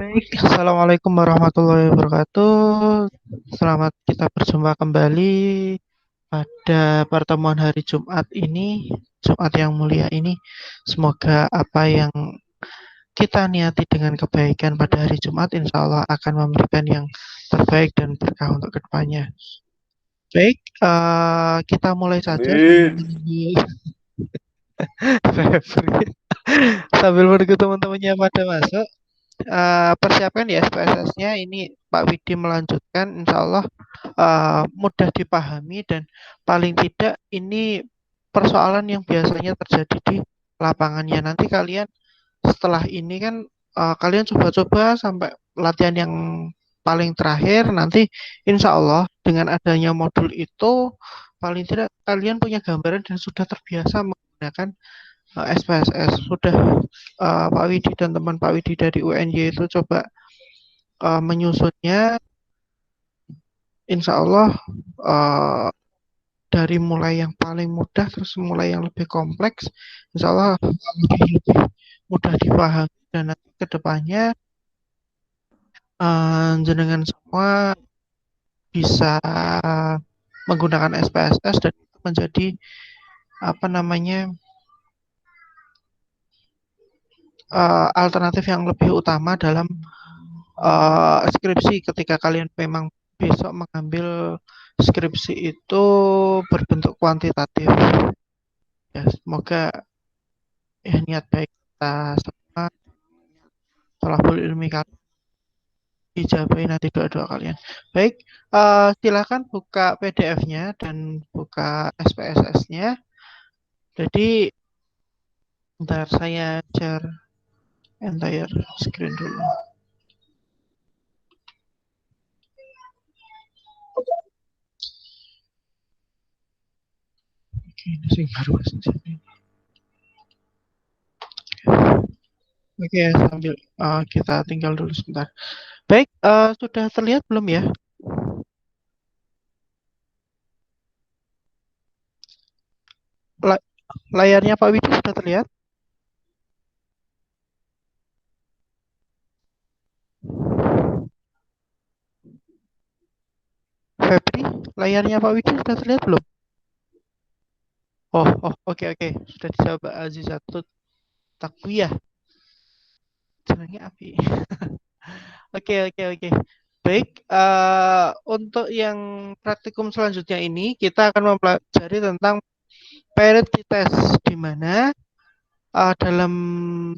Baik, Assalamualaikum warahmatullahi wabarakatuh. Selamat kita berjumpa kembali pada pertemuan hari Jumat ini, Jumat yang mulia ini. Semoga apa yang kita niati dengan kebaikan pada hari Jumat, insya Allah akan memberikan yang terbaik dan berkah untuk kedepannya. Baik, kita mulai saja sambil Amin. menunggu Febri. Sambil menunggu teman-temannya pada masuk. Persiapkan ya SPSS-nya ini Pak Widi melanjutkan insya Allah mudah dipahami dan paling tidak ini persoalan yang biasanya terjadi di lapangannya. Nanti kalian setelah ini kan kalian coba-coba sampai latihan yang paling terakhir nanti insya Allah dengan adanya modul itu paling tidak kalian punya gambaran dan sudah terbiasa menggunakan SPSS. Sudah Pak Widi dan teman Pak Widi dari UNY itu coba menyusunnya, insya Allah uh, dari mulai yang paling mudah terus mulai yang lebih kompleks, insya Allah lebih mudah dipahami dan nanti kedepannya jenengan semua bisa menggunakan SPSS dan itu menjadi apa namanya alternatif yang lebih utama dalam skripsi ketika kalian memang besok mengambil skripsi itu berbentuk kuantitatif. Ya, semoga ya niat baik kita semua tolabul ilmi kalian dijabai nanti doa-doa kalian. Baik, silakan buka PDF-nya dan buka SPSS-nya. Jadi bentar saya share entire screen dulu. Oke, ini sih baru Oke, sambil kita tinggal dulu sebentar. Baik, sudah terlihat belum ya? La layarnya Pak Widi sudah terlihat? Febri, layarnya Pak Widi sudah terlihat belum? Oke oke, sudah dijawab Azizatut Takwiyah. Jenenge api. Oke. Baik, untuk yang praktikum selanjutnya ini kita akan mempelajari tentang parity test, di mana dalam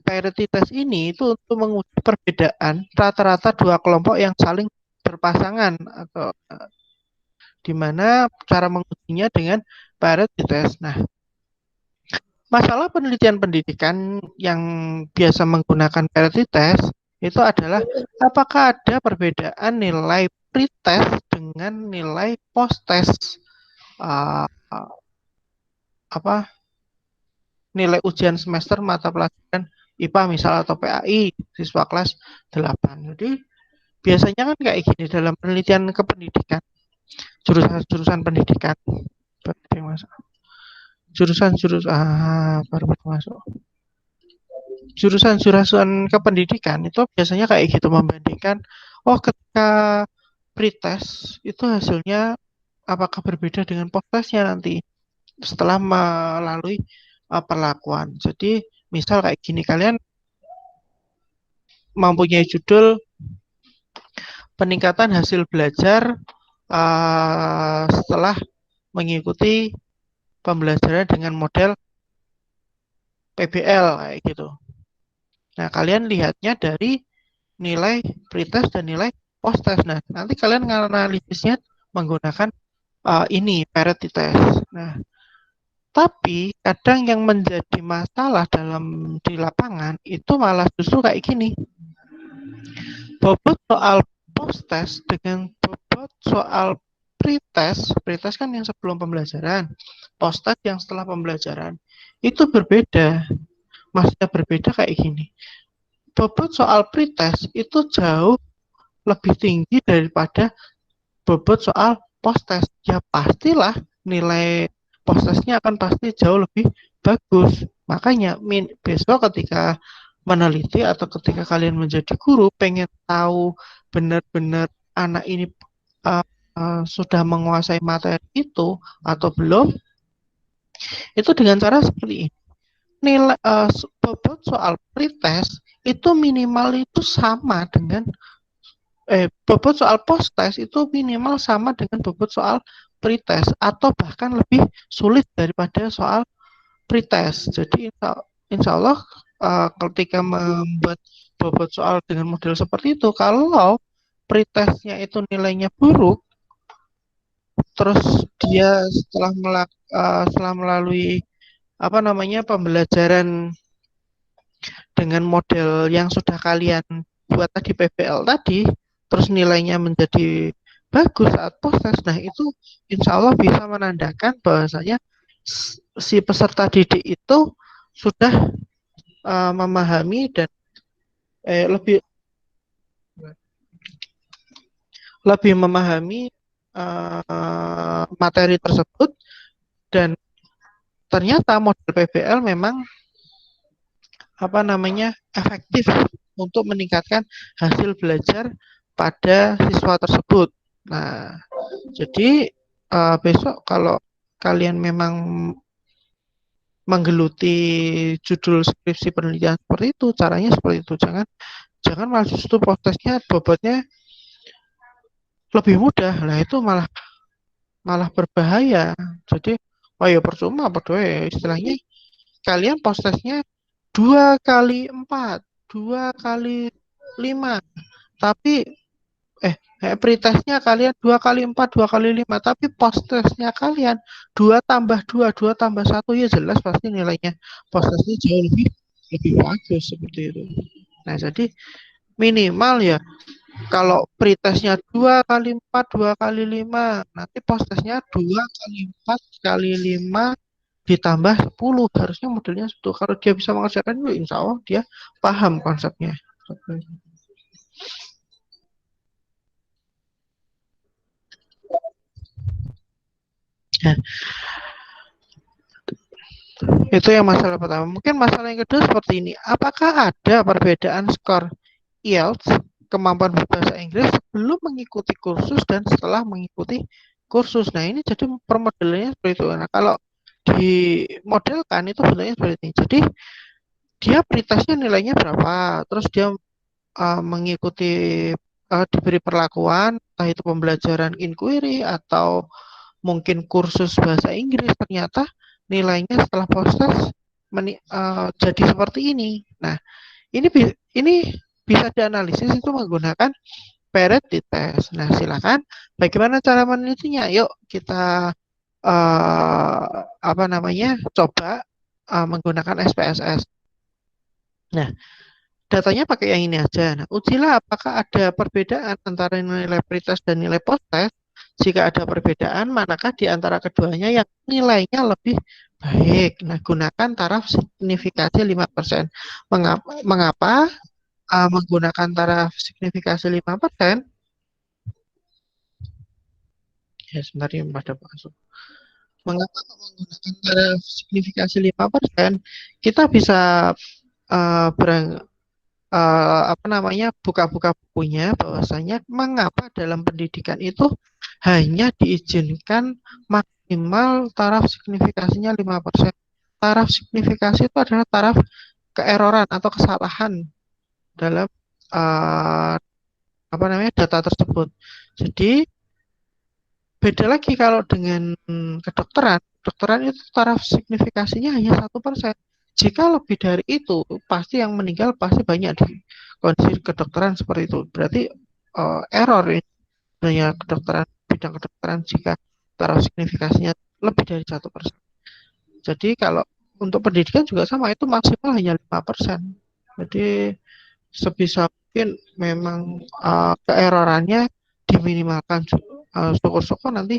parity test ini itu untuk menguji perbedaan rata-rata dua kelompok yang saling berpasangan atau di mana cara mengujinya dengan parity test. Nah, masalah penelitian pendidikan yang biasa menggunakan parity test itu adalah apakah ada perbedaan nilai pretest dengan nilai post-test, uh, apa nilai ujian semester mata pelajaran IPA misal atau PAI siswa kelas 8. Jadi biasanya kan kayak gini dalam penelitian kependidikan, jurusan pendidikan. Baru masuk. Jurusan kependidikan itu biasanya kayak gitu membandingkan, ketika pretest itu hasilnya apakah berbeda dengan posttestnya nanti setelah melalui perlakuan. Jadi misal kayak gini, kalian mempunyai judul peningkatan hasil belajar setelah mengikuti pembelajaran dengan model PBL kayak gitu. Nah, kalian lihatnya dari nilai pretest dan nilai posttest. Nah, nanti kalian menganalisisnya menggunakan ini parity test. Nah, tapi kadang yang menjadi masalah di lapangan itu malah justru kayak gini. Bobot soal post-test dengan bobot soal pretest kan yang sebelum pembelajaran, post-test yang setelah pembelajaran, itu berbeda. Maksudnya berbeda kayak gini. Bobot soal pretest itu jauh lebih tinggi daripada bobot soal post-test. Ya pastilah nilai post-testnya akan pasti jauh lebih bagus. Makanya besok ketika meneliti atau ketika kalian menjadi guru pengen tahu benar-benar anak ini uh, sudah menguasai materi itu atau belum, itu dengan cara seperti ini. Nilai bobot soal pretest itu minimal itu sama dengan bobot soal post-test itu minimal sama dengan bobot soal pretest atau bahkan lebih sulit daripada soal pretest. Jadi insya Allah ketika membuat bobot soal dengan model seperti itu, kalau pretestnya itu nilainya buruk, terus dia setelah melalui apa namanya pembelajaran dengan model yang sudah kalian buat tadi PBL tadi, terus nilainya menjadi bagus saat proses, nah itu insya Allah bisa menandakan bahwasanya si peserta didik itu sudah memahami dan lebih memahami materi tersebut, dan ternyata model PBL memang apa namanya efektif untuk meningkatkan hasil belajar pada siswa tersebut. Nah, jadi besok kalau kalian memang menggeluti judul skripsi penelitian seperti itu, caranya seperti itu. Jangan malah justru protesnya bobotnya lebih mudah. Nah, itu malah berbahaya. Jadi, oh ya percuma, berdua ya istilahnya kalian protesnya 2 kali 4, 2 kali 5, tapi pretestnya kalian 2 kali 4, 2 kali 5, tapi post-testnya kalian 2 tambah 2, 2 tambah 1, ya jelas pasti nilainya post-testnya jauh lebih bagus seperti itu. Nah, jadi minimal ya kalau pretestnya 2 kali 4, 2 kali 5, nanti post-testnya 2 kali 4 kali 5 ditambah 10, harusnya modelnya itu. Kalau dia bisa mengerjakan itu, insya Allah dia paham konsepnya. Nah, itu yang masalah pertama. Mungkin masalah yang kedua seperti ini. Apakah ada perbedaan skor IELTS, kemampuan berbahasa Inggris, sebelum mengikuti kursus dan setelah mengikuti kursus? Nah, ini jadi permodelannya seperti itu. Nah, kalau dimodelkan itu bentuknya seperti ini. Jadi, dia pretestnya nilainya berapa, terus dia mengikuti diberi perlakuan, entah itu pembelajaran inquiry atau mungkin kursus bahasa Inggris, ternyata nilainya setelah proses jadi seperti ini. Nah, ini bisa dianalisis itu menggunakan Peretti test. Nah, silakan bagaimana cara menelitinya? Yuk kita apa namanya? Coba menggunakan SPSS. Nah, datanya pakai yang ini aja. Nah, ujilah apakah ada perbedaan antara nilai pretest dan nilai post-test. Jika ada perbedaan, manakah di antara keduanya yang nilainya lebih baik? Nah, gunakan taraf signifikasi 5%. Mengapa menggunakan taraf signifikasi 5%? Ya, sebentar ini pada masuk. Mengapa menggunakan taraf signifikasi 5%? Kita bisa apa namanya buka-buka bukunya bahwasanya mengapa dalam pendidikan itu hanya diizinkan maksimal taraf signifikasinya 5%. Taraf signifikasi itu adalah taraf keeroran atau kesalahan dalam apa namanya data tersebut. Jadi beda lagi kalau dengan kedokteran itu taraf signifikasinya hanya 1%. Jika lebih dari itu, pasti yang meninggal pasti banyak di kondisi kedokteran seperti itu. Berarti error ini kedokteran, bidang kedokteran jika taraf signifikasinya lebih dari 1%. Jadi kalau untuk pendidikan juga sama, itu maksimal hanya 5%. Jadi sebisa mungkin memang keerorannya diminimalkan. Syukur-syukur nanti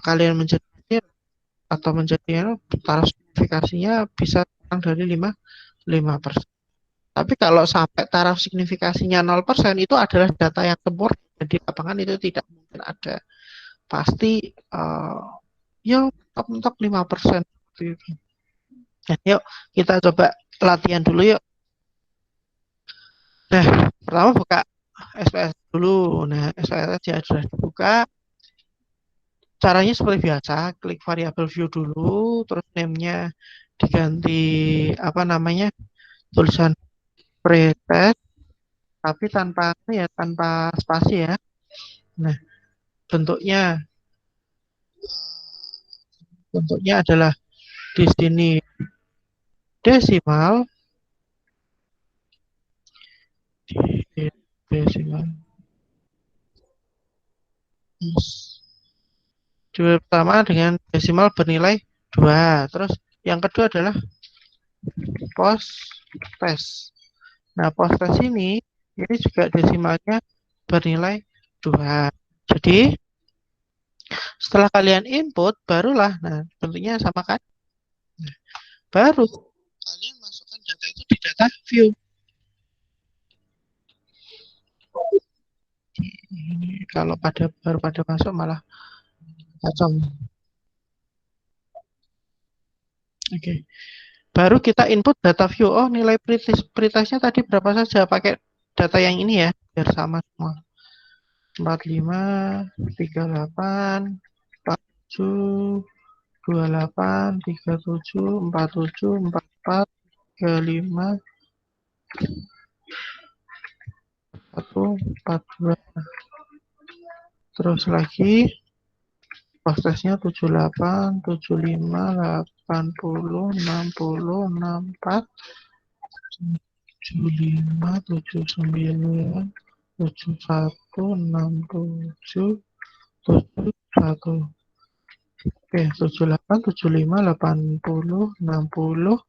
kalian menjadi atau menjadi taraf signifikasinya bisa kurang dari 5%. Tapi kalau sampai taraf signifikasinya 0% itu adalah data yang sempurna. Di lapangan itu tidak mungkin ada. Pasti ya mentok 5%. Yuk kita coba latihan dulu yuk. Nah, pertama buka SPSS dulu. Nah, SPSS ya sudah dibuka. Caranya seperti biasa, klik variable view dulu, terus name-nya diganti apa namanya, tulisan pretest, tapi tanpa spasi ya. Nah, bentuknya bentuknya adalah di sini desimal, desimal. Dua pertama dengan desimal bernilai 2. Terus yang kedua adalah post test. Nah, post test ini juga desimalnya bernilai 2. Jadi, setelah kalian input, barulah, nah bentuknya sama kan? Nah, baru kalian masukkan data itu di data view. Ini kalau baru pada masuk malah kacau. Oke. Baru kita input data view. Oh, nilai pretestnya tadi berapa saja? Pakai data yang ini ya, biar sama semua. 45, 38, 47, 28, 37, 47, 44, 35, 1, 42. Terus lagi prosesnya 78, 75, 80, 60, 64, 75, 79, 71, 67, 71. Oke, 78, 75, 80, 60,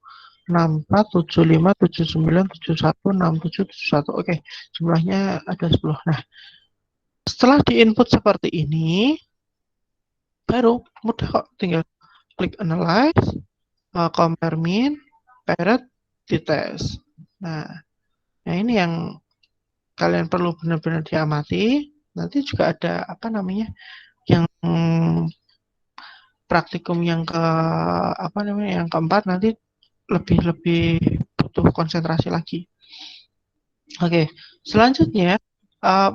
64, 75, 79, 71, 67, 71. Oke, jumlahnya ada 10. Nah, setelah diinput seperti ini, baru mudah kok, tinggal klik analyze, compare mean, parent, t-test. Nah, ini yang kalian perlu benar-benar diamati. Nanti juga ada apa namanya, yang praktikum yang yang keempat nanti lebih butuh konsentrasi lagi. Oke, selanjutnya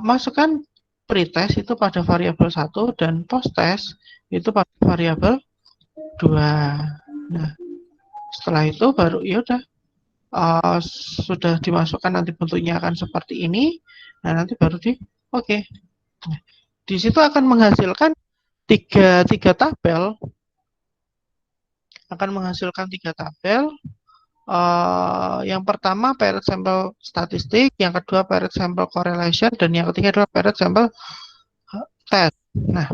masukkan pretest itu pada variabel 1 dan posttest itu pada variabel 2. Nah, setelah itu baru ya udah sudah dimasukkan, nanti bentuknya akan seperti ini. Nah, nanti baru oke. Nah, di situ akan menghasilkan tiga tabel. Yang pertama paired sample statistik, yang kedua paired sample correlation, dan yang ketiga adalah paired sample test. Nah,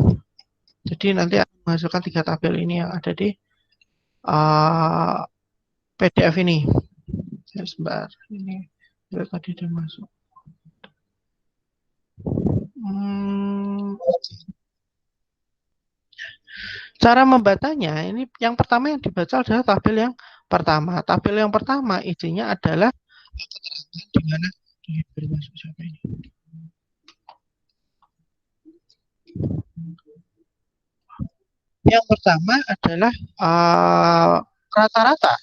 jadi nanti akan menghasilkan 3 tabel ini yang ada di PDF ini. Ya, sebentar, ini tadi udah masuk. Cara membacanya, ini yang pertama yang dibaca adalah tabel yang pertama. Tabel yang pertama isinya adalah keterangan di mana masuk siapa ini. Yang pertama adalah rata-rata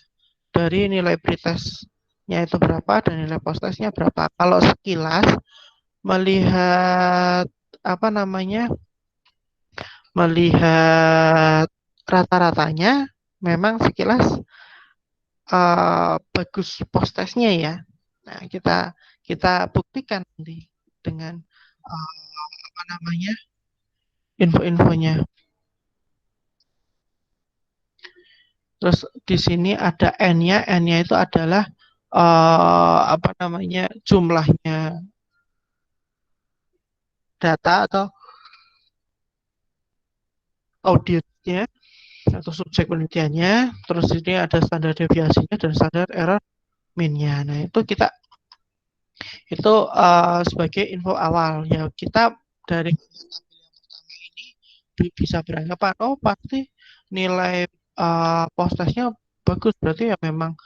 dari nilai pretestnya itu berapa dan nilai posttestnya berapa. Kalau sekilas melihat melihat rata-ratanya, memang sekilas bagus posttestnya ya. Nah, kita buktikan nanti dengan info-infonya. Terus di sini ada N-nya. N-nya itu adalah jumlahnya data atau audiensnya atau subjek penelitiannya. Terus ini ada standar deviasinya dan standar error mean-nya. Nah, itu kita sebagai info awal ya. Kita dari ini bisa beranggapan pasti nilai posttestnya bagus, berarti ya memang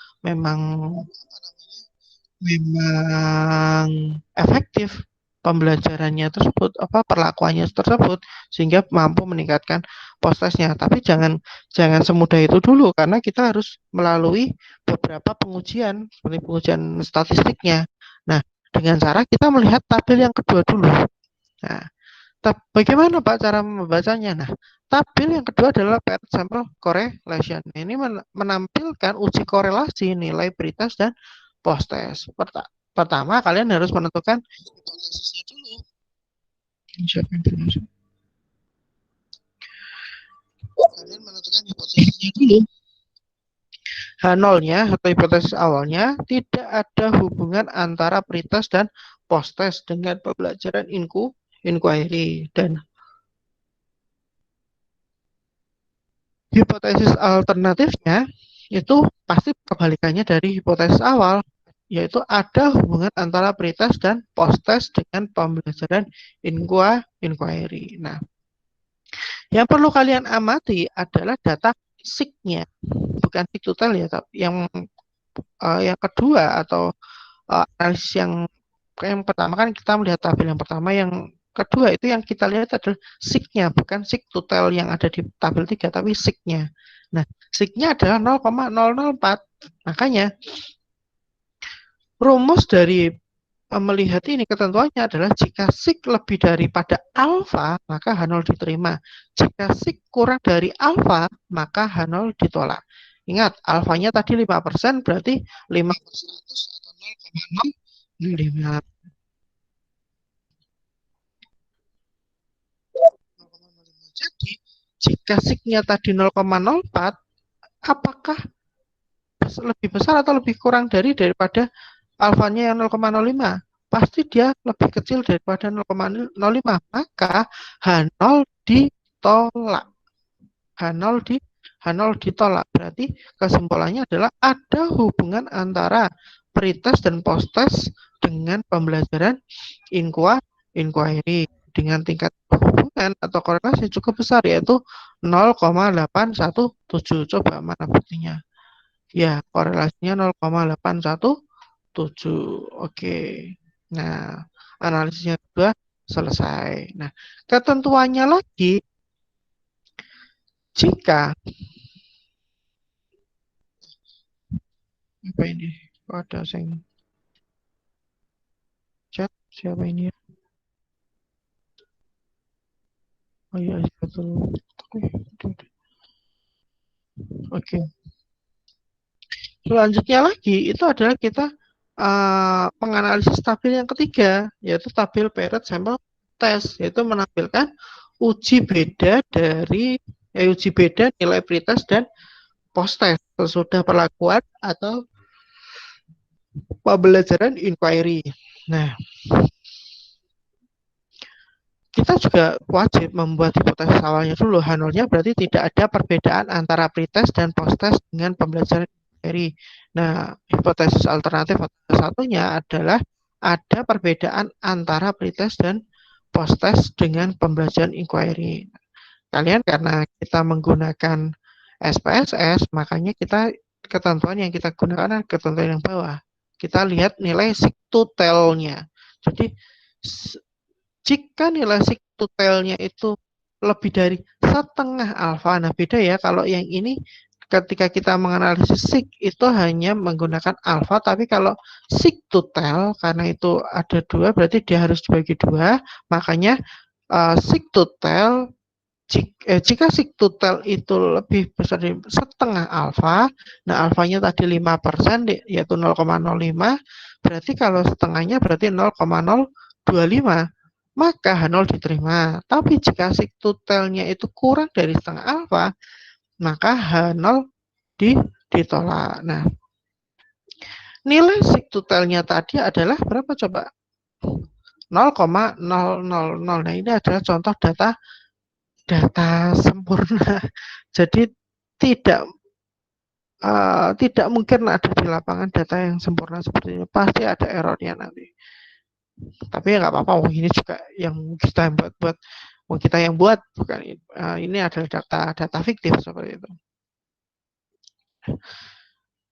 efektif pembelajarannya tersebut, perlakuannya tersebut, sehingga mampu meningkatkan posttestnya. Tapi jangan semudah itu dulu, karena kita harus melalui beberapa pengujian seperti pengujian statistiknya. Nah, dengan cara kita melihat tabel yang kedua dulu. Nah, bagaimana Pak cara membacanya? Nah, tabel yang kedua adalah paired sample correlation. Ini menampilkan uji korelasi nilai pretest dan post test. Pertama, kalian harus menentukan hipotesisnya dulu. Kalian menentukan hipotesisnya dulu. H0-nya atau hipotesis awalnya tidak ada hubungan antara pretest dan post test dengan pembelajaran inquiry, dan hipotesis alternatifnya itu pasti kebalikannya dari hipotesis awal, yaitu ada hubungan antara pretest dan post test dengan pembelajaran inquiry. Nah, yang perlu kalian amati adalah data sig-nya, bukan sig total ya, tapi yang kedua atau analisis yang pertama kan kita melihat tabel yang pertama, yang kedua itu yang kita lihat adalah sig-nya, bukan sig total yang ada di tabel 3, tapi sig-nya. Nah, sig-nya adalah 0,004. Makanya rumus dari melihat ini ketentuannya adalah jika sig lebih daripada alfa, maka H0 diterima. Jika sig kurang dari alfa, maka H0 ditolak. Ingat, alfanya tadi 5%, berarti 5 per 100 atau 0,05. Jadi, jika signya tadi 0,04, apakah lebih besar atau lebih kurang daripada alfanya yang 0,05? Pasti dia lebih kecil daripada 0,05. Maka H0 ditolak. H0 ditolak. Berarti kesimpulannya adalah ada hubungan antara pretest dan post test dengan pembelajaran inquiry dengan tingkat hubungan atau korelasi cukup besar, yaitu 0,817. Coba mana buktinya? Ya, korelasinya 0,817. Oke. Nah, analisisnya sudah selesai. Nah, ketentuannya lagi, jika apa ini? Ada yang chat, siapa ini ya? Oh iya, betul. Oke. Selanjutnya lagi itu adalah kita menganalisis tabel yang ketiga, yaitu tabel paired sample test, yaitu menampilkan uji beda nilai pretest dan post test sesudah perlakuan atau pembelajaran inquiry. Nah, kita juga wajib membuat hipotesis awalnya dulu. H0-nya berarti tidak ada perbedaan antara pretest dan post test dengan pembelajaran inquiry. Nah, hipotesis alternatif atau satunya adalah ada perbedaan antara pretest dan post test dengan pembelajaran inquiry. Kalian karena kita menggunakan SPSS, makanya kita ketentuan yang kita gunakan adalah ketentuan yang bawah. Kita lihat nilai sig totalnya. Jadi jika nilai sig totalnya itu lebih dari setengah alfa, nah beda ya, kalau yang ini ketika kita menganalisis sig itu hanya menggunakan alfa, tapi kalau sig total, karena itu ada dua, berarti dia harus dibagi dua, makanya sig total, jika sig total itu lebih besar dari setengah alfa, nah alfanya tadi 5%, yaitu 0,05, berarti kalau setengahnya berarti 0,025, maka H0 diterima. Tapi jika sig totalnya itu kurang dari setengah alfa, maka H0 ditolak. Nah, nilai sig totalnya tadi adalah berapa coba? 0,000. Nah, ini adalah contoh data sempurna. Jadi tidak mungkin ada di lapangan data yang sempurna seperti ini. Pasti ada errornya nanti. Tapi ya nggak apa-apa, ini juga yang kita buat, kita yang buat, bukan ini adalah data fiktif seperti itu.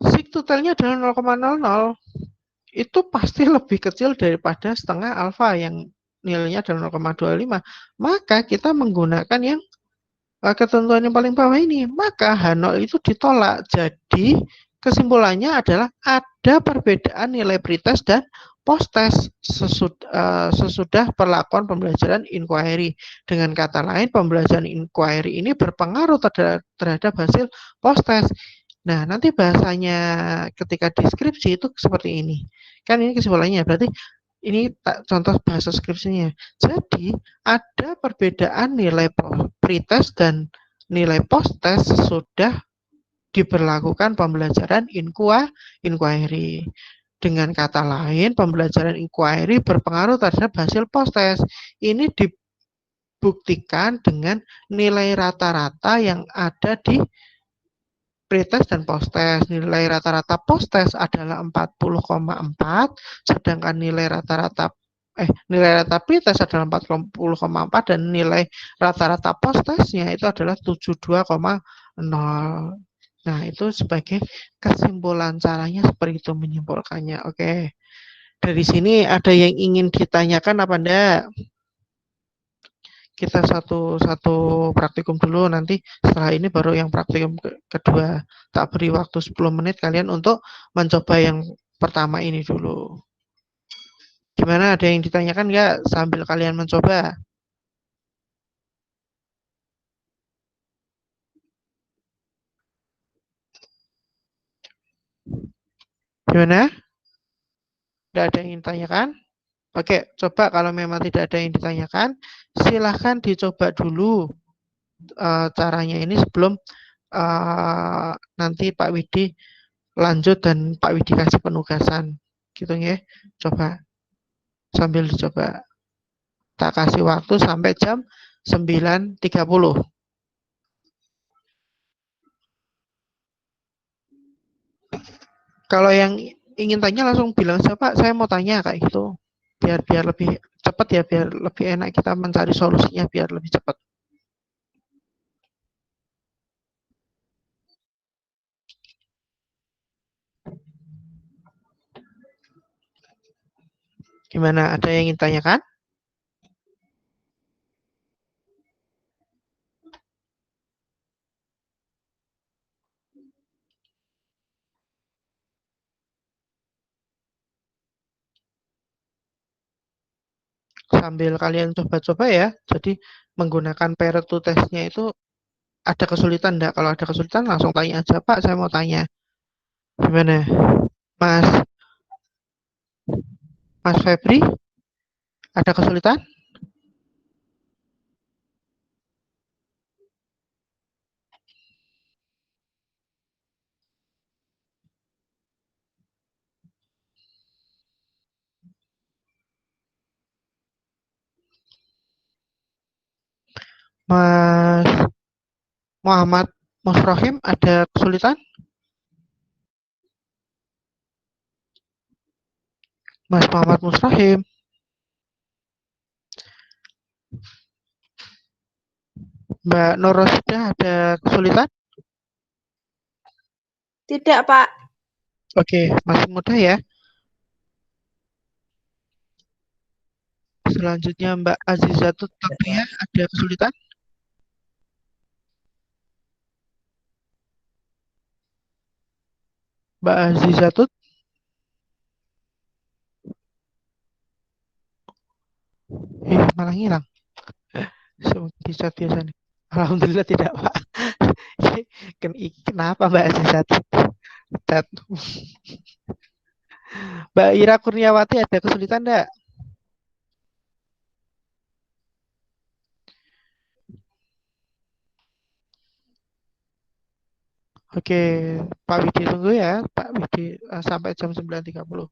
Sig totalnya adalah 0,00, itu pasti lebih kecil daripada setengah alfa yang nilainya adalah 0,25. Maka kita menggunakan yang ketentuan yang paling bawah ini, maka H0 itu ditolak. Jadi kesimpulannya adalah ada perbedaan nilai pretest dan post-test sesudah perlakuan pembelajaran inquiry. Dengan kata lain, pembelajaran inquiry ini berpengaruh terhadap hasil post-test. Nah, nanti bahasanya ketika deskripsi itu seperti ini. Kan ini kesimpulannya, berarti ini contoh bahasa skripsinya. Jadi, ada perbedaan nilai pretest dan nilai post-test sesudah diberlakukan pembelajaran inquiry. Dengan kata lain, pembelajaran inquiry berpengaruh terhadap hasil post-test. Ini dibuktikan dengan nilai rata-rata yang ada di pretest dan post-test. Nilai rata-rata post-test adalah 40,4, sedangkan nilai rata-rata pretest adalah 40,4 dan nilai rata-rata post-testnya itu adalah 72,0. Nah, itu sebagai kesimpulan caranya seperti itu menyimpulkannya. Oke. Dari sini ada yang ingin ditanyakan apa enggak? Kita satu praktikum dulu, nanti setelah ini baru yang praktikum kedua. Tak beri waktu 10 menit kalian untuk mencoba yang pertama ini dulu. Gimana, ada yang ditanyakan enggak sambil kalian mencoba? Gimana? Tidak ada yang ditanyakan? Oke, coba kalau memang tidak ada yang ditanyakan, silahkan dicoba dulu caranya ini sebelum nanti Pak Widi lanjut dan Pak Widi kasih penugasan. Gitu ya. Coba sambil dicoba. Tak kasih waktu sampai jam 9.30. Kalau yang ingin tanya langsung bilang siapa, saya mau tanya kayak gitu. Biar lebih cepat ya, biar lebih enak kita mencari solusinya biar lebih cepat. Gimana? Ada yang ingin tanyakan? Sambil kalian coba-coba ya. Jadi menggunakan parent to test-nya itu ada kesulitan enggak? Kalau ada kesulitan langsung tanya aja, Pak, saya mau tanya. Gimana? Mas Mas Febri, ada kesulitan? Mas Muhammad Musrohim, ada kesulitan? Mas Muhammad Musrohim. Mbak Nur Rosida, ada kesulitan? Tidak, Pak. Oke, masih mudah ya. Selanjutnya Mbak Azizatut Tanria, ada kesulitan? Mbak Azizatut? Malah ngilang. Bisa biasa nih. Alhamdulillah tidak, Pak. Kenapa Mbak Azizatut? Mbak Ira Kurniawati, ada kesulitan enggak? Oke, Pak Widi tunggu ya, Pak Widi sampai jam 9.30.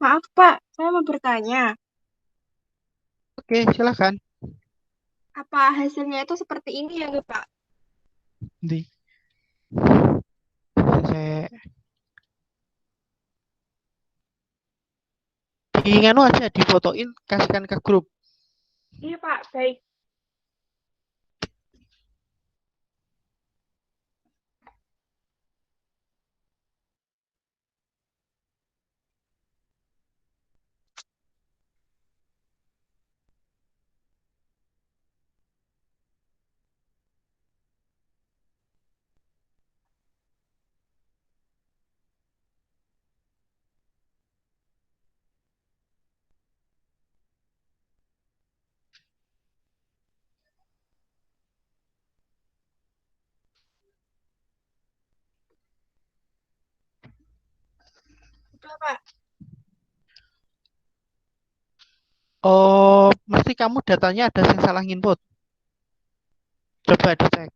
Maaf, Pak, saya mau bertanya, Oke, silakan. apa hasilnya itu seperti ini ya, nggak, Pak? Di, saya di nganu aja difotoin, kasihkan ke grup. Iya, Pak, baik. Udah, Pak. Oh, mesti kamu datanya ada yang salah input. Coba dicek.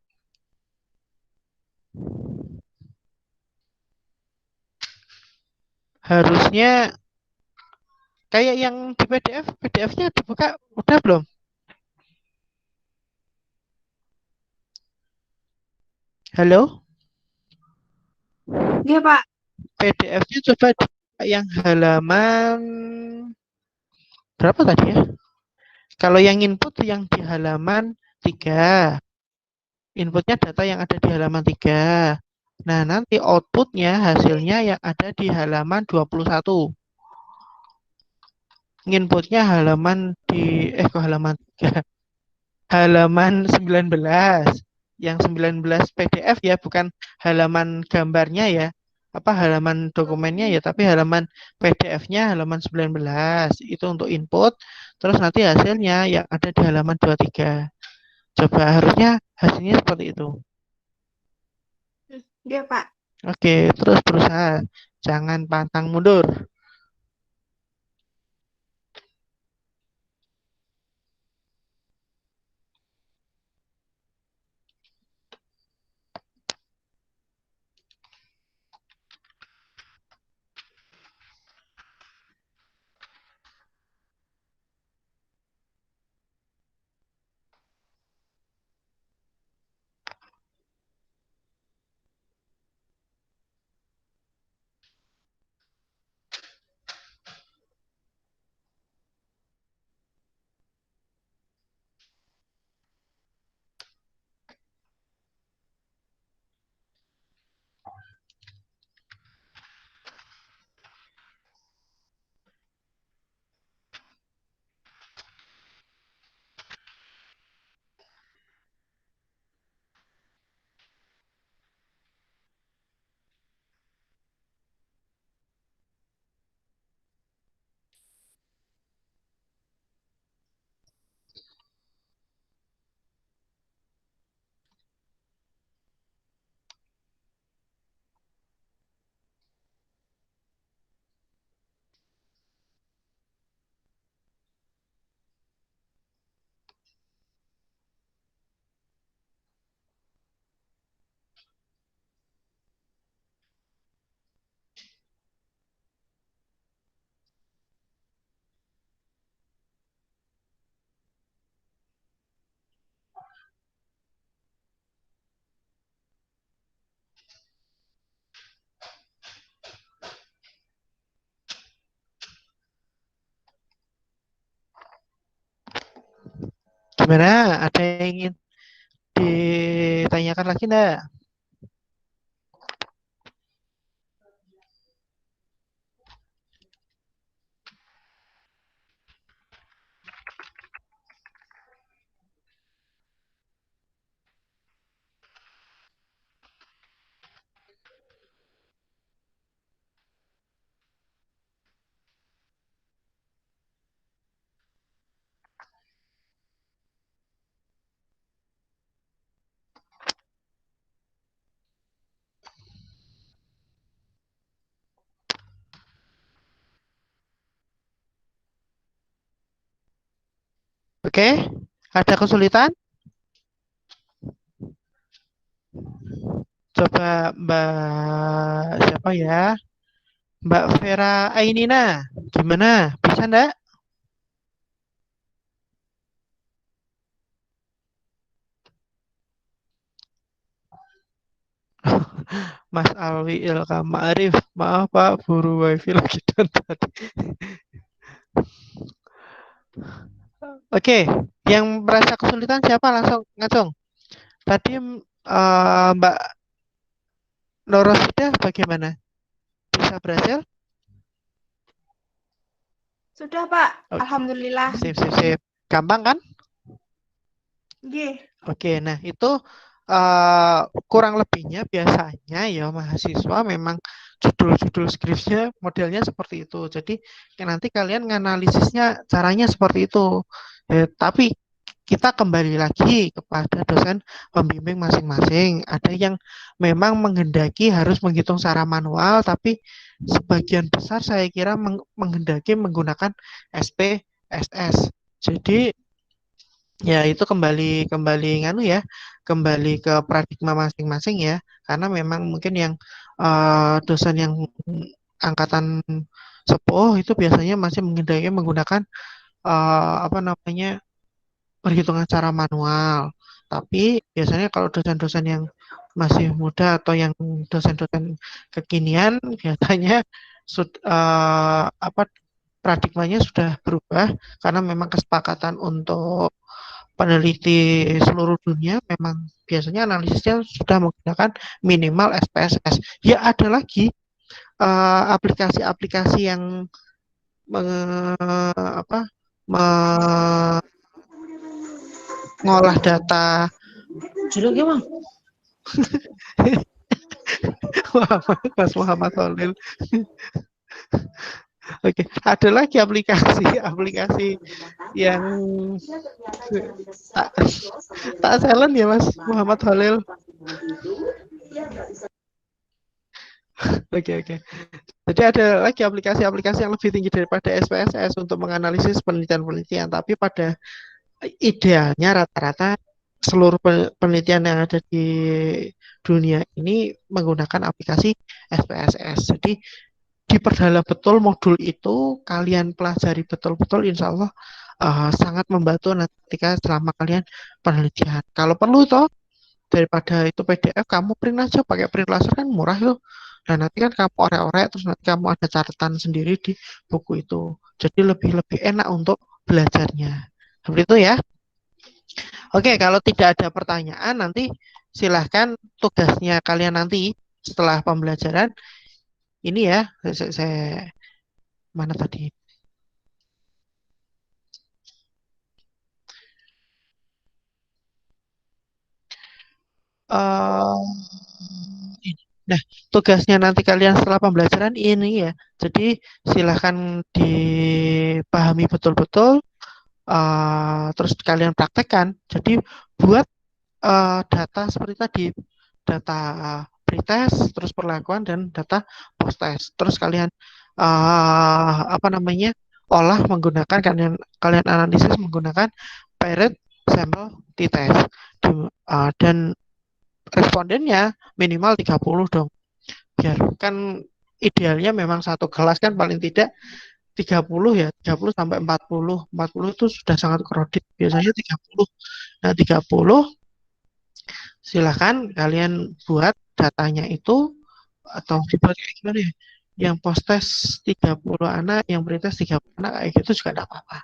Harusnya kayak yang di PDF, PDF-nya dibuka udah belum? Halo? Iya, Pak. PDF-nya coba dibuka yang halaman berapa tadi ya? Kalau yang input yang di halaman 3, inputnya data yang ada di halaman 3. Nah, nanti outputnya hasilnya yang ada di halaman 21. Inputnya halaman kok halaman 3? Halaman 19. Yang 19 PDF ya, bukan halaman gambarnya ya. Apa halaman dokumennya ya, tapi halaman PDF-nya halaman 19. Itu untuk input, terus nanti hasilnya yang ada di halaman 23. Coba harusnya hasilnya seperti itu. Iya, Pak. Oke, terus berusaha jangan pantang mundur. Gimana? Ada yang ingin ditanyakan lagi enggak? Oke, ada kesulitan? Coba Mbak siapa ya? Mbak Vera Ainina, gimana? Bisa enggak? Mas Alwi Ilham Ma'arif, maaf Pak, buru wifi lagi dan tadi. Oke, yang merasa kesulitan siapa langsung ngacung. Tadi Mbak Norosida bagaimana? Bisa berhasil? Sudah, Pak. Oke, Alhamdulillah. sip, sip, sip. Gampang kan? Nggih. Oke, nah itu kurang lebihnya biasanya ya mahasiswa memang judul-judul skripsinya modelnya seperti itu. Jadi nanti kalian nganalisisnya caranya seperti itu. Tapi kita kembali lagi kepada dosen pembimbing masing-masing. Ada yang memang menghendaki harus menghitung secara manual, tapi sebagian besar saya kira menghendaki menggunakan SPSS. Jadi ya itu kembali kembali nganu ya, kembali ke paradigma masing-masing ya. Karena memang mungkin yang dosen yang angkatan sepuh itu biasanya masih menggunakan apa namanya perhitungan secara manual. Tapi biasanya kalau dosen-dosen yang masih muda atau yang dosen-dosen kekinian biasanya apa paradigmanya sudah berubah karena memang kesepakatan untuk peneliti seluruh dunia memang biasanya analisisnya sudah menggunakan minimal SPSS. Ya ada lagi aplikasi-aplikasi yang apa, mengolah data. Judul gimana? Mas Muhammad Holil. Oke, ada lagi aplikasi yang tak, tak silent ya Mas Muhammad Holil. Oke. Jadi ada lagi aplikasi-aplikasi yang lebih tinggi daripada SPSS untuk menganalisis penelitian-penelitian. Tapi pada idealnya rata-rata seluruh penelitian yang ada di dunia ini menggunakan aplikasi SPSS. Jadi diperdalam betul modul itu, kalian pelajari betul-betul, insya Allah sangat membantu nanti ketika selama kalian penelitian. Kalau perlu toh daripada itu PDF kamu print aja pakai print laser kan murah tuh. Dan nanti kan kamu orek-orek terus nanti kamu ada catatan sendiri di buku itu. Jadi lebih enak untuk belajarnya. Seperti itu ya. Oke, kalau tidak ada pertanyaan nanti silahkan tugasnya kalian nanti setelah pembelajaran ini ya. Saya mana tadi? Uh, Nah, tugasnya nanti kalian setelah pembelajaran ini ya. Jadi silahkan dipahami betul-betul, terus kalian praktekkan. Jadi buat data seperti tadi, data pretest, terus perlakuan dan data post test. Terus kalian apa namanya olah menggunakan kalian analisis menggunakan paired sample t-test dan respondennya minimal 30 dong. Biar kan idealnya memang satu kelas kan paling tidak 30 ya, 30 sampai 40. 40 itu sudah sangat crowded. Biasanya 30. Nah, 30 silahkan kalian buat datanya itu atau dibuat kayak gimana ya? Yang post test 30 anak, yang pretest 30 anak kayak gitu juga tidak apa-apa.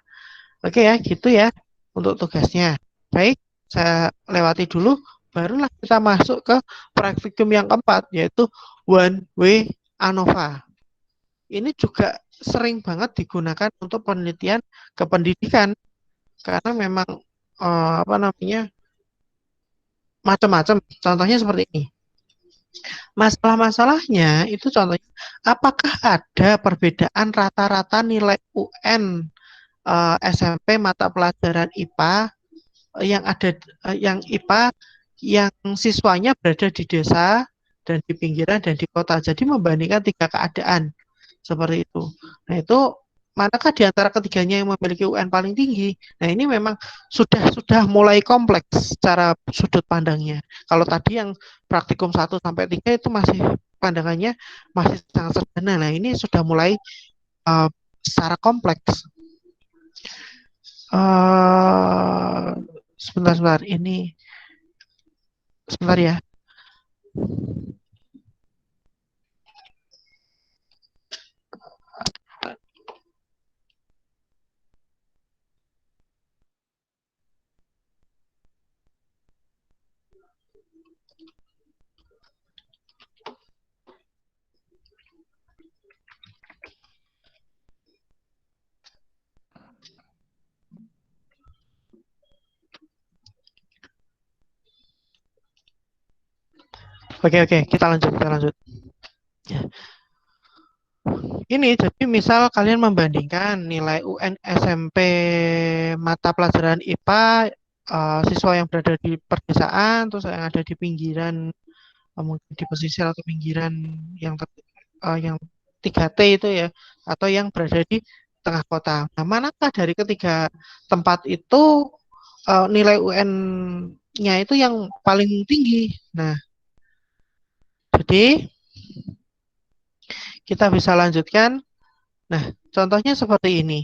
Oke ya, gitu ya untuk tugasnya. Baik, saya lewati dulu, barulah kita masuk ke praktikum yang keempat, yaitu One Way ANOVA. Ini juga sering banget digunakan untuk penelitian kependidikan, karena memang apa namanya macam-macam. Contohnya seperti ini. Masalah-masalahnya itu contohnya, apakah ada perbedaan rata-rata nilai UN SMP mata pelajaran IPA yang ada yang IPA yang siswanya berada di desa dan di pinggiran dan di kota. Jadi membandingkan tiga keadaan seperti itu. Nah, itu manakah di antara ketiganya yang memiliki UN paling tinggi? Nah, ini memang sudah mulai kompleks secara sudut pandangnya. Kalau tadi yang praktikum 1 sampai 3 itu masih pandangannya masih sangat sederhana. Nah, ini sudah mulai secara kompleks. Sebentar, ini sebentar ya. Oke, kita lanjut. Ya. Ini jadi misal kalian membandingkan nilai UN SMP mata pelajaran IPA siswa yang berada di perdesaan terus yang ada di pinggiran mungkin di pesisir atau pinggiran yang 3T itu ya atau yang berada di tengah kota. Nah, manakah dari ketiga tempat itu nilai UN-nya itu yang paling tinggi? Nah, jadi kita bisa lanjutkan. Nah, contohnya seperti ini.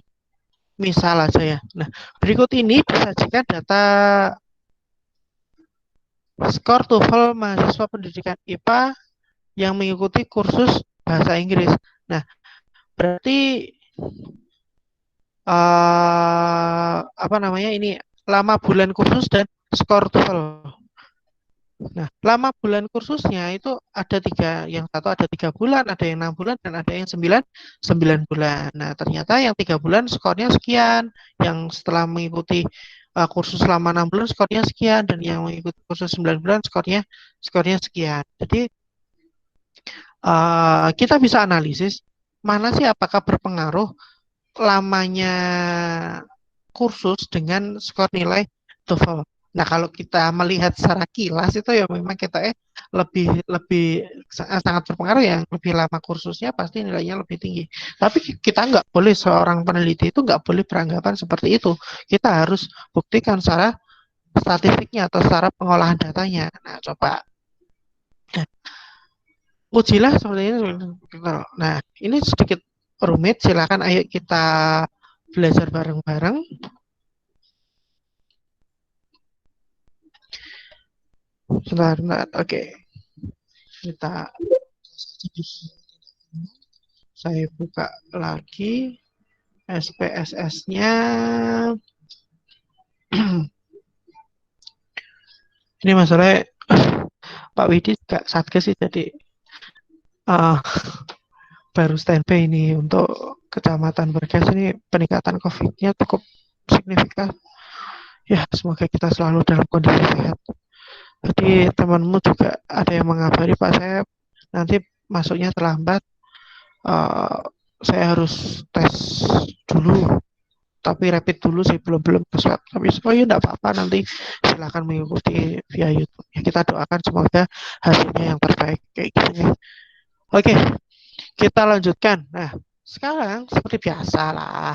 Misal aja ya. Nah, berikut ini disajikan data skor TOEFL mahasiswa pendidikan IPA yang mengikuti kursus bahasa Inggris. Nah, berarti apa namanya ini lama bulan kursus dan skor TOEFL. Nah, lama bulan kursusnya itu ada 3, yang satu ada 3 bulan, ada yang 6 bulan, dan ada yang 9 bulan. Nah, ternyata yang 3 bulan skornya sekian, yang setelah mengikuti kursus selama 6 bulan skornya sekian, dan yang mengikuti kursus 9 bulan skornya sekian. Jadi kita bisa analisis mana sih apakah berpengaruh lamanya kursus dengan skor nilai TOEFL. Nah, kalau kita melihat secara kilas itu ya memang kita lebih lebih sangat berpengaruh, yang lebih lama kursusnya pasti nilainya lebih tinggi. Tapi kita nggak boleh, seorang peneliti itu nggak boleh beranggapan seperti itu. Kita harus buktikan secara statistiknya atau secara pengolahan datanya. Nah, coba ujilah seperti ini. Nah, ini sedikit rumit. Silakan ayo kita belajar bareng-bareng. Sebentar. Oke. Kita saya buka lagi SPSS-nya. Ini masalahnya Pak Widi juga satgas sih, jadi baru standby ini untuk Kecamatan Bergas. Ini peningkatan COVID-nya cukup signifikan. Ya, semoga kita selalu dalam kondisi sehat. Jadi temanmu juga ada yang mengabari, Pak, saya nanti masuknya terlambat. Saya harus tes dulu, tapi rapid dulu sih, belum ke swab. Tapi ya enggak apa-apa, nanti silakan mengikuti via YouTube. Ya, kita doakan semoga hasilnya yang terbaik kayak gitu ya. Oke, kita lanjutkan. Nah, sekarang seperti biasa lah.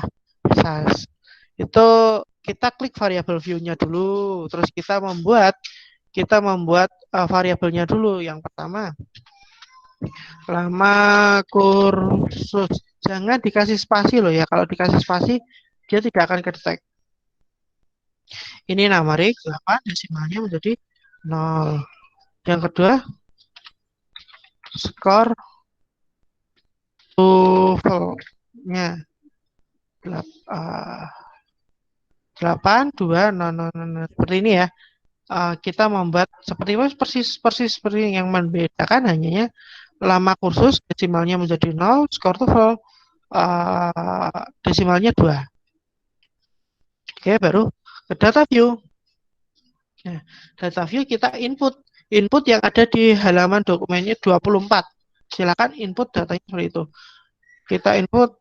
Itu kita klik variabel view-nya dulu, terus kita membuat variabelnya dulu. Yang pertama, lama kursus. Jangan dikasih spasi loh ya. Kalau dikasih spasi, dia tidak akan kedetek. Ini numerik 8, desimalnya menjadi 0. Yang kedua, skor TOEFL-nya 8, 2, 0, 0, 0. Seperti ini ya. Kita membuat seperti persis seperti yang membedakan hanya lama kursus desimalnya menjadi 0, skor TOEFL desimalnya 2. Oke, baru ke data view. Nah, data view kita input yang ada di halaman dokumennya 24. Silakan input datanya seperti itu. Kita input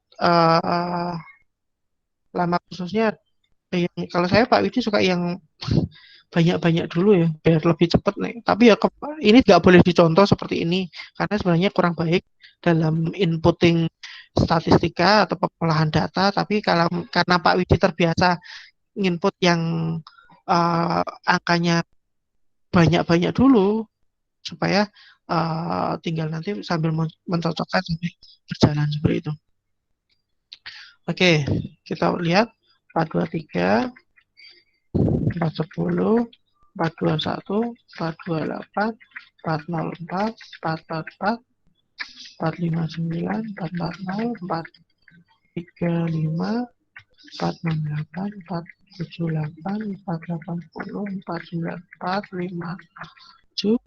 lama kursusnya. Kalau saya Pak Widi suka yang banyak-banyak dulu ya, biar lebih cepat nih. Tapi ya ini nggak boleh dicontoh seperti ini, karena sebenarnya kurang baik dalam inputting statistika atau pengolahan data. Tapi karena Pak Widi terbiasa input yang angkanya banyak-banyak dulu, supaya tinggal nanti sambil mencocokkan sambil berjalan seperti itu. Oke, kita lihat 423, 410, 421, 428, 404, 444, 459, 440, 435, 468, 478, 480, 494, 57,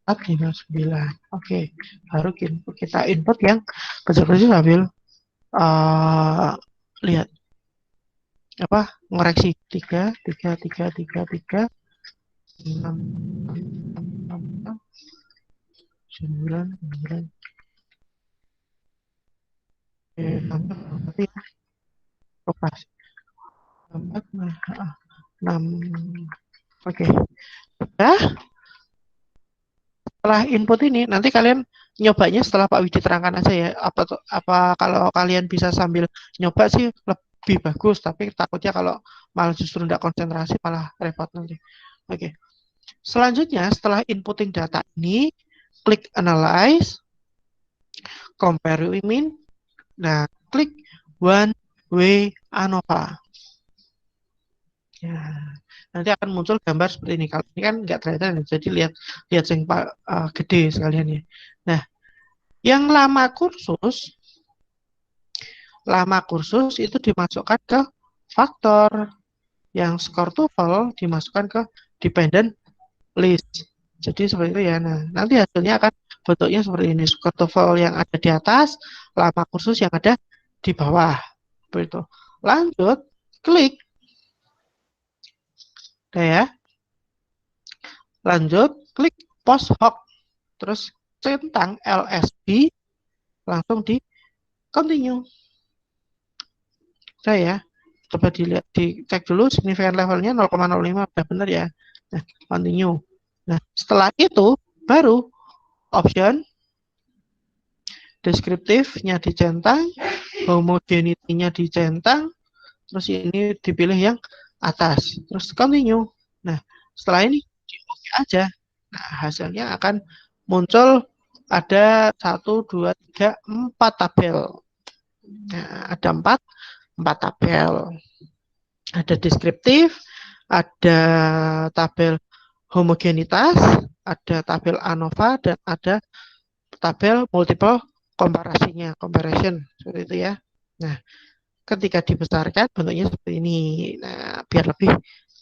459. Oke, baru kita input yang kecil-kecil sambil lihat apa ngoreksi 3, 3, 3, 3, 3, 6, 6, 9, 9, tambah berarti operasi 6. Oke. Nah, setelah input ini nanti kalian nyobanya setelah Pak Widi terangkan aja ya. Apa kalau kalian bisa sambil nyoba sih lebih bagus, tapi takutnya kalau malah justru tidak konsentrasi malah repot nanti. Oke. Selanjutnya setelah inputting data ini, klik analyze, compare with mean. Nah, klik one way ANOVA. Ya, nanti akan muncul gambar seperti ini. Kalau ini kan nggak terlihat, jadi lihat yang gede sekalian ya. Nah, yang lama kursus itu dimasukkan ke faktor, yang skor TOEFL dimasukkan ke dependent list. Jadi seperti itu ya. Nah, nanti hasilnya akan bentuknya seperti ini. Skor TOEFL yang ada di atas, lama kursus yang ada di bawah. Seperti itu. Lanjut, klik. Udah ya. Lanjut, klik post hoc. Terus centang LSB, langsung di continue. Udah ya. Coba dilihat, dicek dulu signifikan levelnya 0,05, udah benar ya. Nah, continue. Nah, setelah itu baru option deskriptifnya dicentang, homogenity-nya dicentang, terus ini dipilih yang atas, terus continue. Nah, setelah ini di oke aja. Nah, hasilnya akan muncul ada 1, 2, 3, 4 tabel. Nah, ada 4 tabel. Ada deskriptif, ada tabel homogenitas, ada tabel ANOVA, dan ada tabel multiple comparison, seperti itu ya. Nah, ketika dibesarkan bentuknya seperti ini. Nah, biar lebih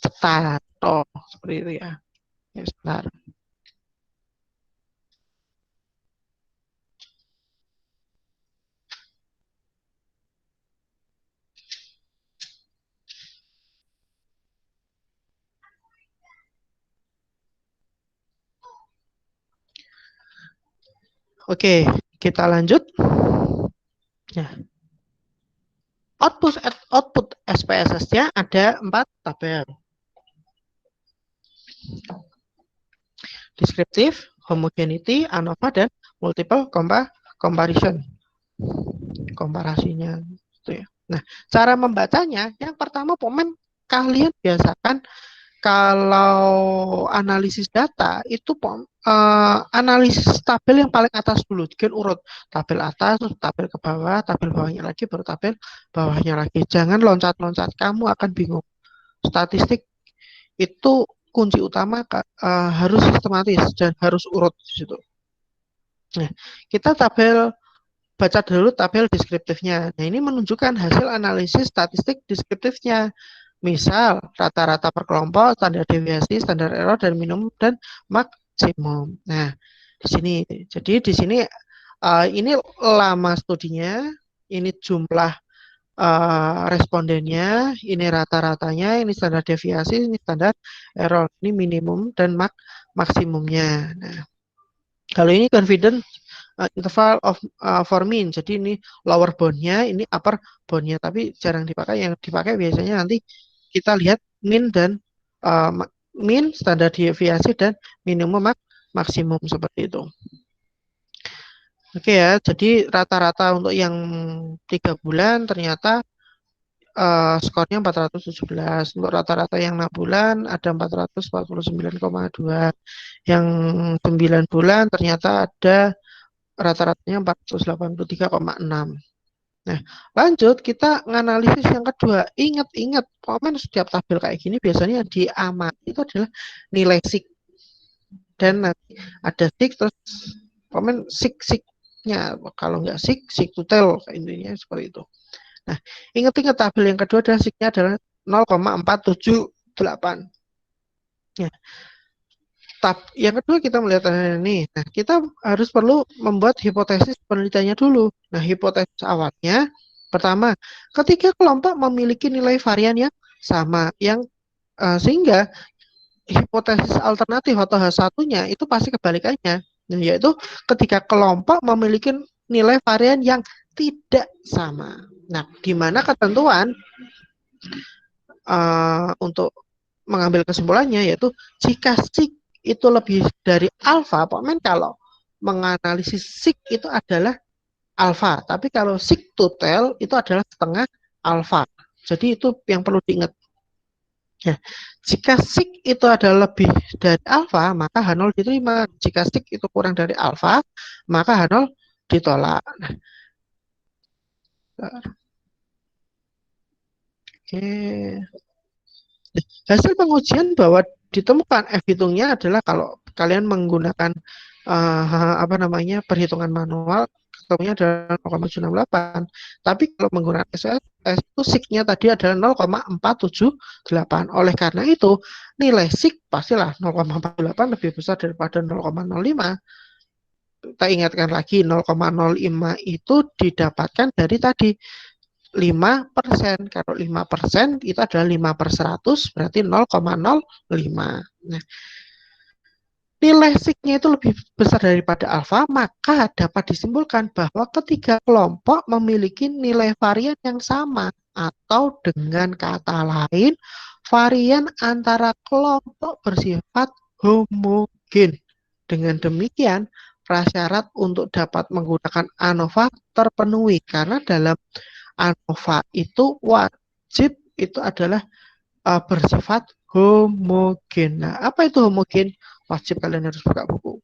cepat. Oh, seperti itu ya. Ya, sebentar. Oke, kita lanjut. Nah, output SPSS-nya ada 4 tabel. Deskriptif, homogeneity, ANOVA, dan multiple comparison. Komparasinya. Gitu ya. Nah, cara membacanya, yang pertama pemain kalian biasakan kalau analisis data itu analisis tabel yang paling atas dulu, bikin urut tabel atas, tabel ke bawah, tabel bawahnya lagi, baru tabel bawahnya lagi. Jangan loncat-loncat, kamu akan bingung. Statistik itu kunci utama harus sistematis dan harus urut di situ. Nah, kita baca dulu tabel deskriptifnya. Nah, ini menunjukkan hasil analisis statistik deskriptifnya. Misal, rata-rata per kelompok, standar deviasi, standar error, dan minimum, dan maksimum. Nah, di sini. Jadi, di sini ini lama studinya, ini jumlah respondennya, ini rata-ratanya, ini standar deviasi, ini standar error, ini minimum, dan maksimumnya. Nah, kalau ini confident interval of for mean, jadi ini lower boundnya, ini upper boundnya, tapi jarang dipakai. Yang dipakai biasanya nanti kita lihat min dan min, standar deviasi, dan minimum maksimum seperti itu. Oke ya, jadi rata-rata untuk yang 3 bulan ternyata skornya 417. Untuk rata-rata yang 6 bulan ada 449,2. Yang 9 bulan ternyata ada rata-ratanya 483,6. Nah, lanjut kita nganalisis yang kedua. Ingat-ingat, komen setiap tabel kayak gini biasanya diamati itu adalah nilai SIK. Dan nanti ada SIK terus komen SIK-SIK-nya. Kalau nggak SIK, SIK tutel. Intinya seperti itu. Nah, ingat-ingat tabel yang kedua adalah SIK-nya adalah 0,478. Ya. Yang kedua kita melihat ini. Nah, kita harus perlu membuat hipotesis penelitiannya dulu. Nah, hipotesis awalnya pertama, ketiga kelompok memiliki nilai varian yang sama, sehingga hipotesis alternatif atau H1-nya itu pasti kebalikannya, yaitu ketiga kelompok memiliki nilai varian yang tidak sama. Nah, di mana ketentuan untuk mengambil kesimpulannya yaitu jika SIK itu lebih dari alfa, pokoknya kalau menganalisis SIK itu adalah alfa, tapi kalau SIK total itu adalah setengah alfa. Jadi itu yang perlu diingat. Ya, jika SIK itu adalah lebih dari alfa, maka H0 diterima. Jika SIK itu kurang dari alfa, maka H0 ditolak. Nah, oke. Hasil pengujian bahwa ditemukan F hitungnya adalah kalau kalian menggunakan perhitungan manual, ketemunya adalah 0,768. Tapi kalau menggunakan SPSS itu SIK-nya tadi adalah 0,478. Oleh karena itu, nilai SIK pastilah 0,48 lebih besar daripada 0,05. Kita ingatkan lagi 0,05 itu didapatkan dari tadi 5%. Kalau 5% itu adalah 5/100, berarti 0,05. Nah, nilai SIK-nya itu lebih besar daripada alfa, maka dapat disimpulkan bahwa ketiga kelompok memiliki nilai varian yang sama, atau dengan kata lain, varian antara kelompok bersifat homogen. Dengan demikian, prasyarat untuk dapat menggunakan ANOVA terpenuhi, karena dalam ANOVA itu wajib itu adalah bersifat homogen. Nah, apa itu homogen? Wajib kalian harus buka buku.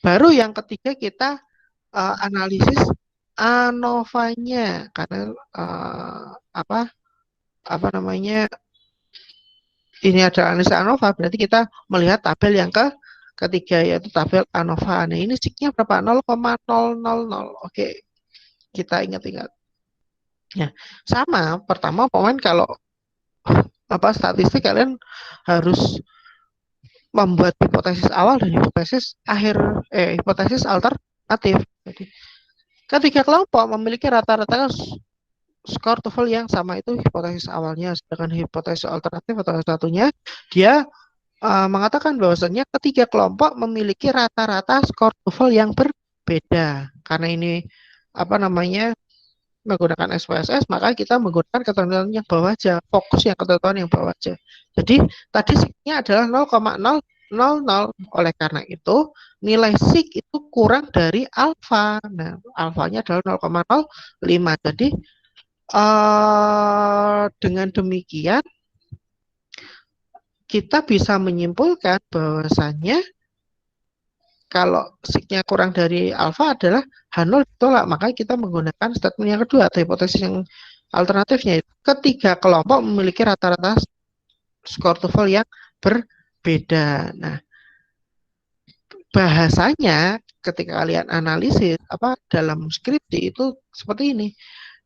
Baru yang ketiga kita analisis ANOVA-nya, karena ini ada analisis ANOVA, berarti kita melihat tabel yang ketiga yaitu tabel ANOVA. Nah, ini SIK-nya berapa? 0,000. Oke, kita ingat-ingat. Ya, sama. Pertama, kalau statistik kalian harus membuat hipotesis awal dan hipotesis akhir, hipotesis alternatif. Jadi, ketiga kelompok memiliki rata-rata skor TOEFL yang sama, itu hipotesis awalnya. Sedangkan hipotesis alternatif atau satunya, dia mengatakan bahwasannya ketiga kelompok memiliki rata-rata skor TOEFL yang berbeda. Karena ini menggunakan SPSS, maka kita menggunakan ketentuan yang bawah aja, fokus yang ketentuan yang bawah aja. Jadi tadi SIK-nya adalah 0,000. Oleh karena itu nilai SIK itu kurang dari alfa. Nah, alfanya adalah 0,05. Jadi dengan demikian kita bisa menyimpulkan bahwasannya kalau SIK-nya kurang dari alfa adalah H0 ditolak. Makanya kita menggunakan statement yang kedua atau hipotesis yang alternatifnya. Ketiga kelompok memiliki rata-rata skor TOEFL yang berbeda. Nah, bahasanya ketika kalian analisis dalam skripsi itu seperti ini.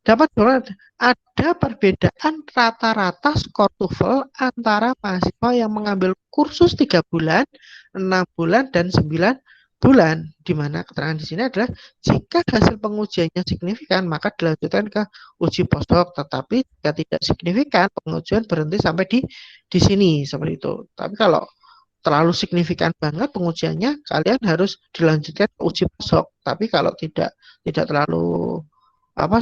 Dapat ada perbedaan rata-rata skor TOEFL antara mahasiswa yang mengambil kursus 3 bulan, 6 bulan, dan 9 bulan. Di mana keterangan di sini adalah jika hasil pengujiannya signifikan, maka dilanjutkan ke uji postdoc. Tetapi jika tidak signifikan, pengujian berhenti sampai di sini, seperti itu. Tapi kalau terlalu signifikan banget pengujiannya, kalian harus dilanjutkan ke uji postdoc. Tapi kalau tidak terlalu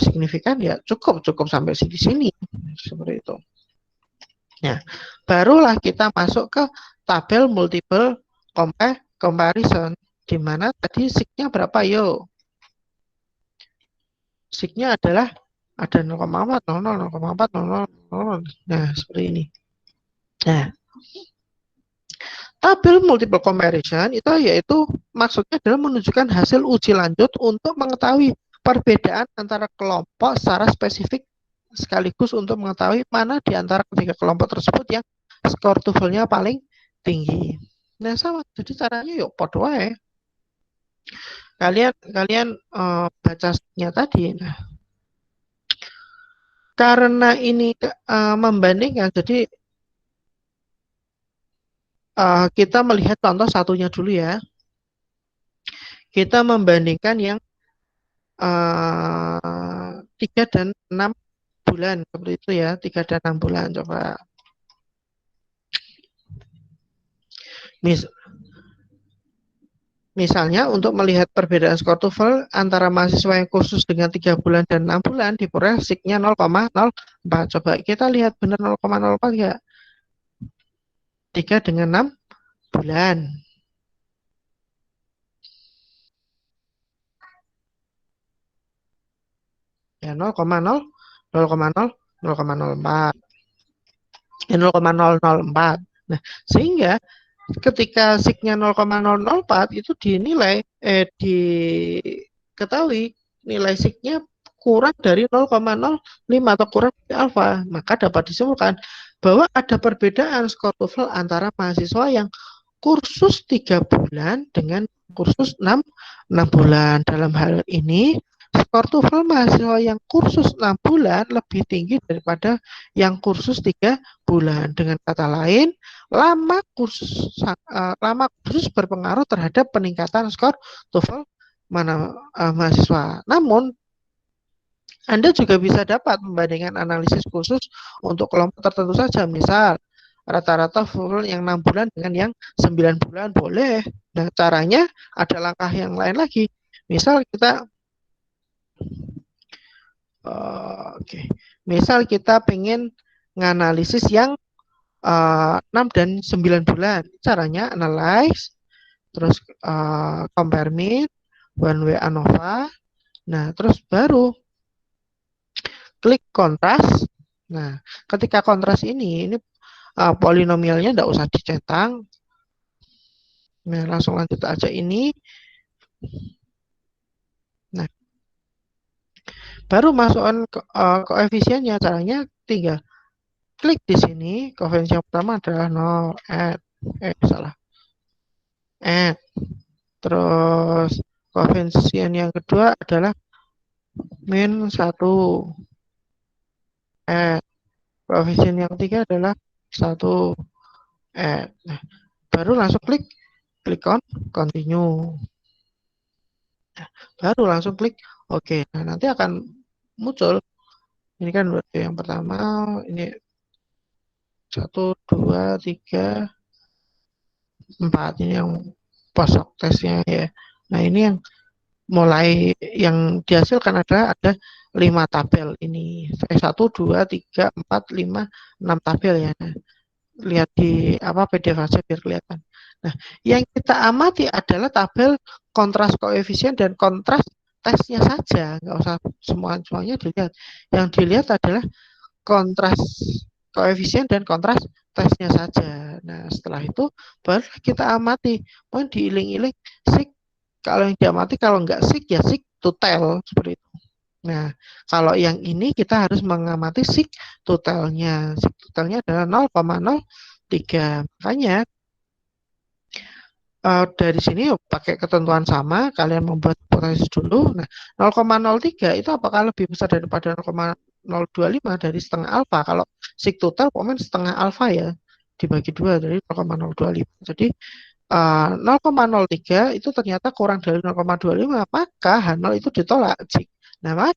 signifikan, ya cukup sampai di sini, seperti itu. Nah, barulah kita masuk ke tabel multiple comparison, di mana tadi SIK-nya berapa? SIK-nya adalah Ada 0,4, 00, 0,4, 00, 00. Nah, seperti ini. Nah, tabel multiple comparison itu yaitu maksudnya adalah menunjukkan hasil uji lanjut untuk mengetahui perbedaan antara kelompok secara spesifik sekaligus untuk mengetahui mana di antara ketiga kelompok tersebut yang skor TOEFL-nya paling tinggi. Nah, sama. Jadi caranya yuk podo wae. Kalian baca-nya tadi. Nah, karena ini membandingkan, jadi kita melihat contoh satunya dulu ya. Kita membandingkan yang 3 dan 6 bulan seperti itu ya, 3 dan 6 bulan. Coba misalnya untuk melihat perbedaan skor TOEFL antara mahasiswa yang kursus dengan 3 bulan dan 6 bulan diperoleh SIG-nya 0,04. Coba kita lihat benar 0,04 ya. 3 dengan 6 bulan. Ya 0,0 0,0 0,004. Nah, sehingga ketika SIG-nya 0,004 itu dinilai diketahui nilai SIG-nya kurang dari 0,05 atau kurang dari alfa, maka dapat disimpulkan bahwa ada perbedaan skor TOEFL antara mahasiswa yang kursus 3 bulan dengan kursus 6 bulan. Dalam hal ini skor TOEFL mahasiswa yang kursus 6 bulan lebih tinggi daripada yang kursus 3 bulan. Dengan kata lain, lama kursus berpengaruh terhadap peningkatan skor TOEFL mahasiswa. Namun, Anda juga bisa dapat membandingkan analisis khusus untuk kelompok tertentu saja. Misal, rata-rata full yang 6 bulan dengan yang 9 bulan boleh. Nah, caranya ada langkah yang lain lagi. Misal kita misal kita pengen nganalisis yang 6 dan 9 bulan. Caranya analyze, terus compare mean, one way ANOVA. Nah, terus baru klik kontras. Nah, ketika kontras ini polinomialnya tidak usah dicentang. Nah, langsung lanjut aja ini. Nah, baru masukkan koefisiennya. Caranya tinggal klik di sini. Koefisien yang pertama adalah 0, add. Salah. Add. Terus koefisien yang kedua adalah min 1. Add. Koefisien yang ketiga adalah 1. Add. Nah, baru langsung klik on continue. Nah, baru langsung klik oke. Nah, nanti akan muncul ini kan yang pertama ini 1, 2, 3, 4 ini yang posok tesnya ya. Nah, ini yang mulai yang dihasilkan adalah ada 5 tabel ini. 1, 2, 3, 4, 5, 6 tabel ya. Nah, lihat di PDF aja biar kelihatan. Nah, yang kita amati adalah tabel kontras koefisien dan kontras tesnya saja, nggak usah semuanya dilihat. Yang dilihat adalah kontras koefisien dan kontras tesnya saja. Nah, setelah itu baru kita amati, mau diiling-iling sig. Kalau yang diamati, kalau nggak sig ya sig total seperti itu. Nah, kalau yang ini kita harus mengamati sig totalnya. Sig totalnya adalah 0,03. Makanya dari sini pakai ketentuan sama, kalian membuat hipotesis dulu. Nah, 0,03 itu apakah lebih besar daripada 0,025 dari setengah alfa? Kalau sig total pokoknya setengah alfa ya, dibagi 2 dari 0,025. Jadi 0,03 itu ternyata kurang dari 0,25, maka H0 itu ditolak. Nah,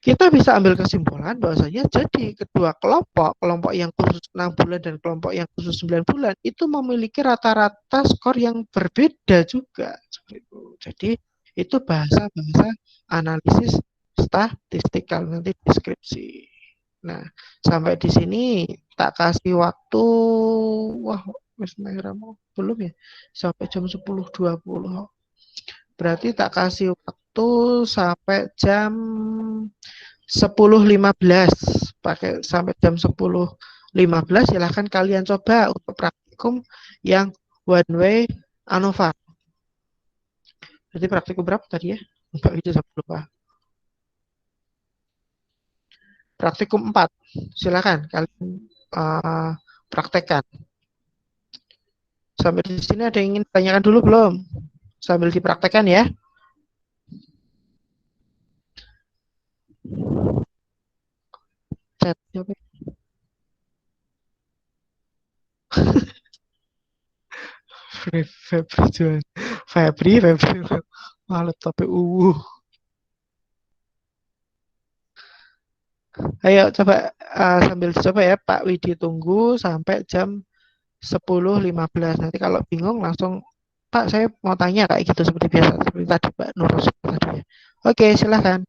kita bisa ambil kesimpulan bahwasanya jadi kedua kelompok yang khusus 6 bulan dan kelompok yang khusus 9 bulan itu memiliki rata-rata skor yang berbeda juga. Jadi itu bahasa-bahasa analisis statistikal nanti deskripsi. Nah, sampai di sini tak kasih waktu, wah, belum ya, sampai jam 10.20. Berarti tak kasih waktu sampai jam 10.15. Pakai sampai jam 10.15 silahkan kalian coba untuk praktikum yang one way ANOVA. Jadi praktikum berapa tadi ya? Mbak Widi sampai lupa. Praktikum 4. Silakan kalian praktekkan. Sampai di sini ada yang ingin tanyakan dulu belum? Sambil dipraktekkan ya. Chat siapa? Febri Juan. Febri. Wah, laptopnya Ayo coba sambil coba ya Pak Widi tunggu sampai jam 10.15. Nanti kalau bingung langsung Pak saya mau tanya kayak gitu seperti biasa seperti tadi Pak Nur tadi ya. Oke, silahkan.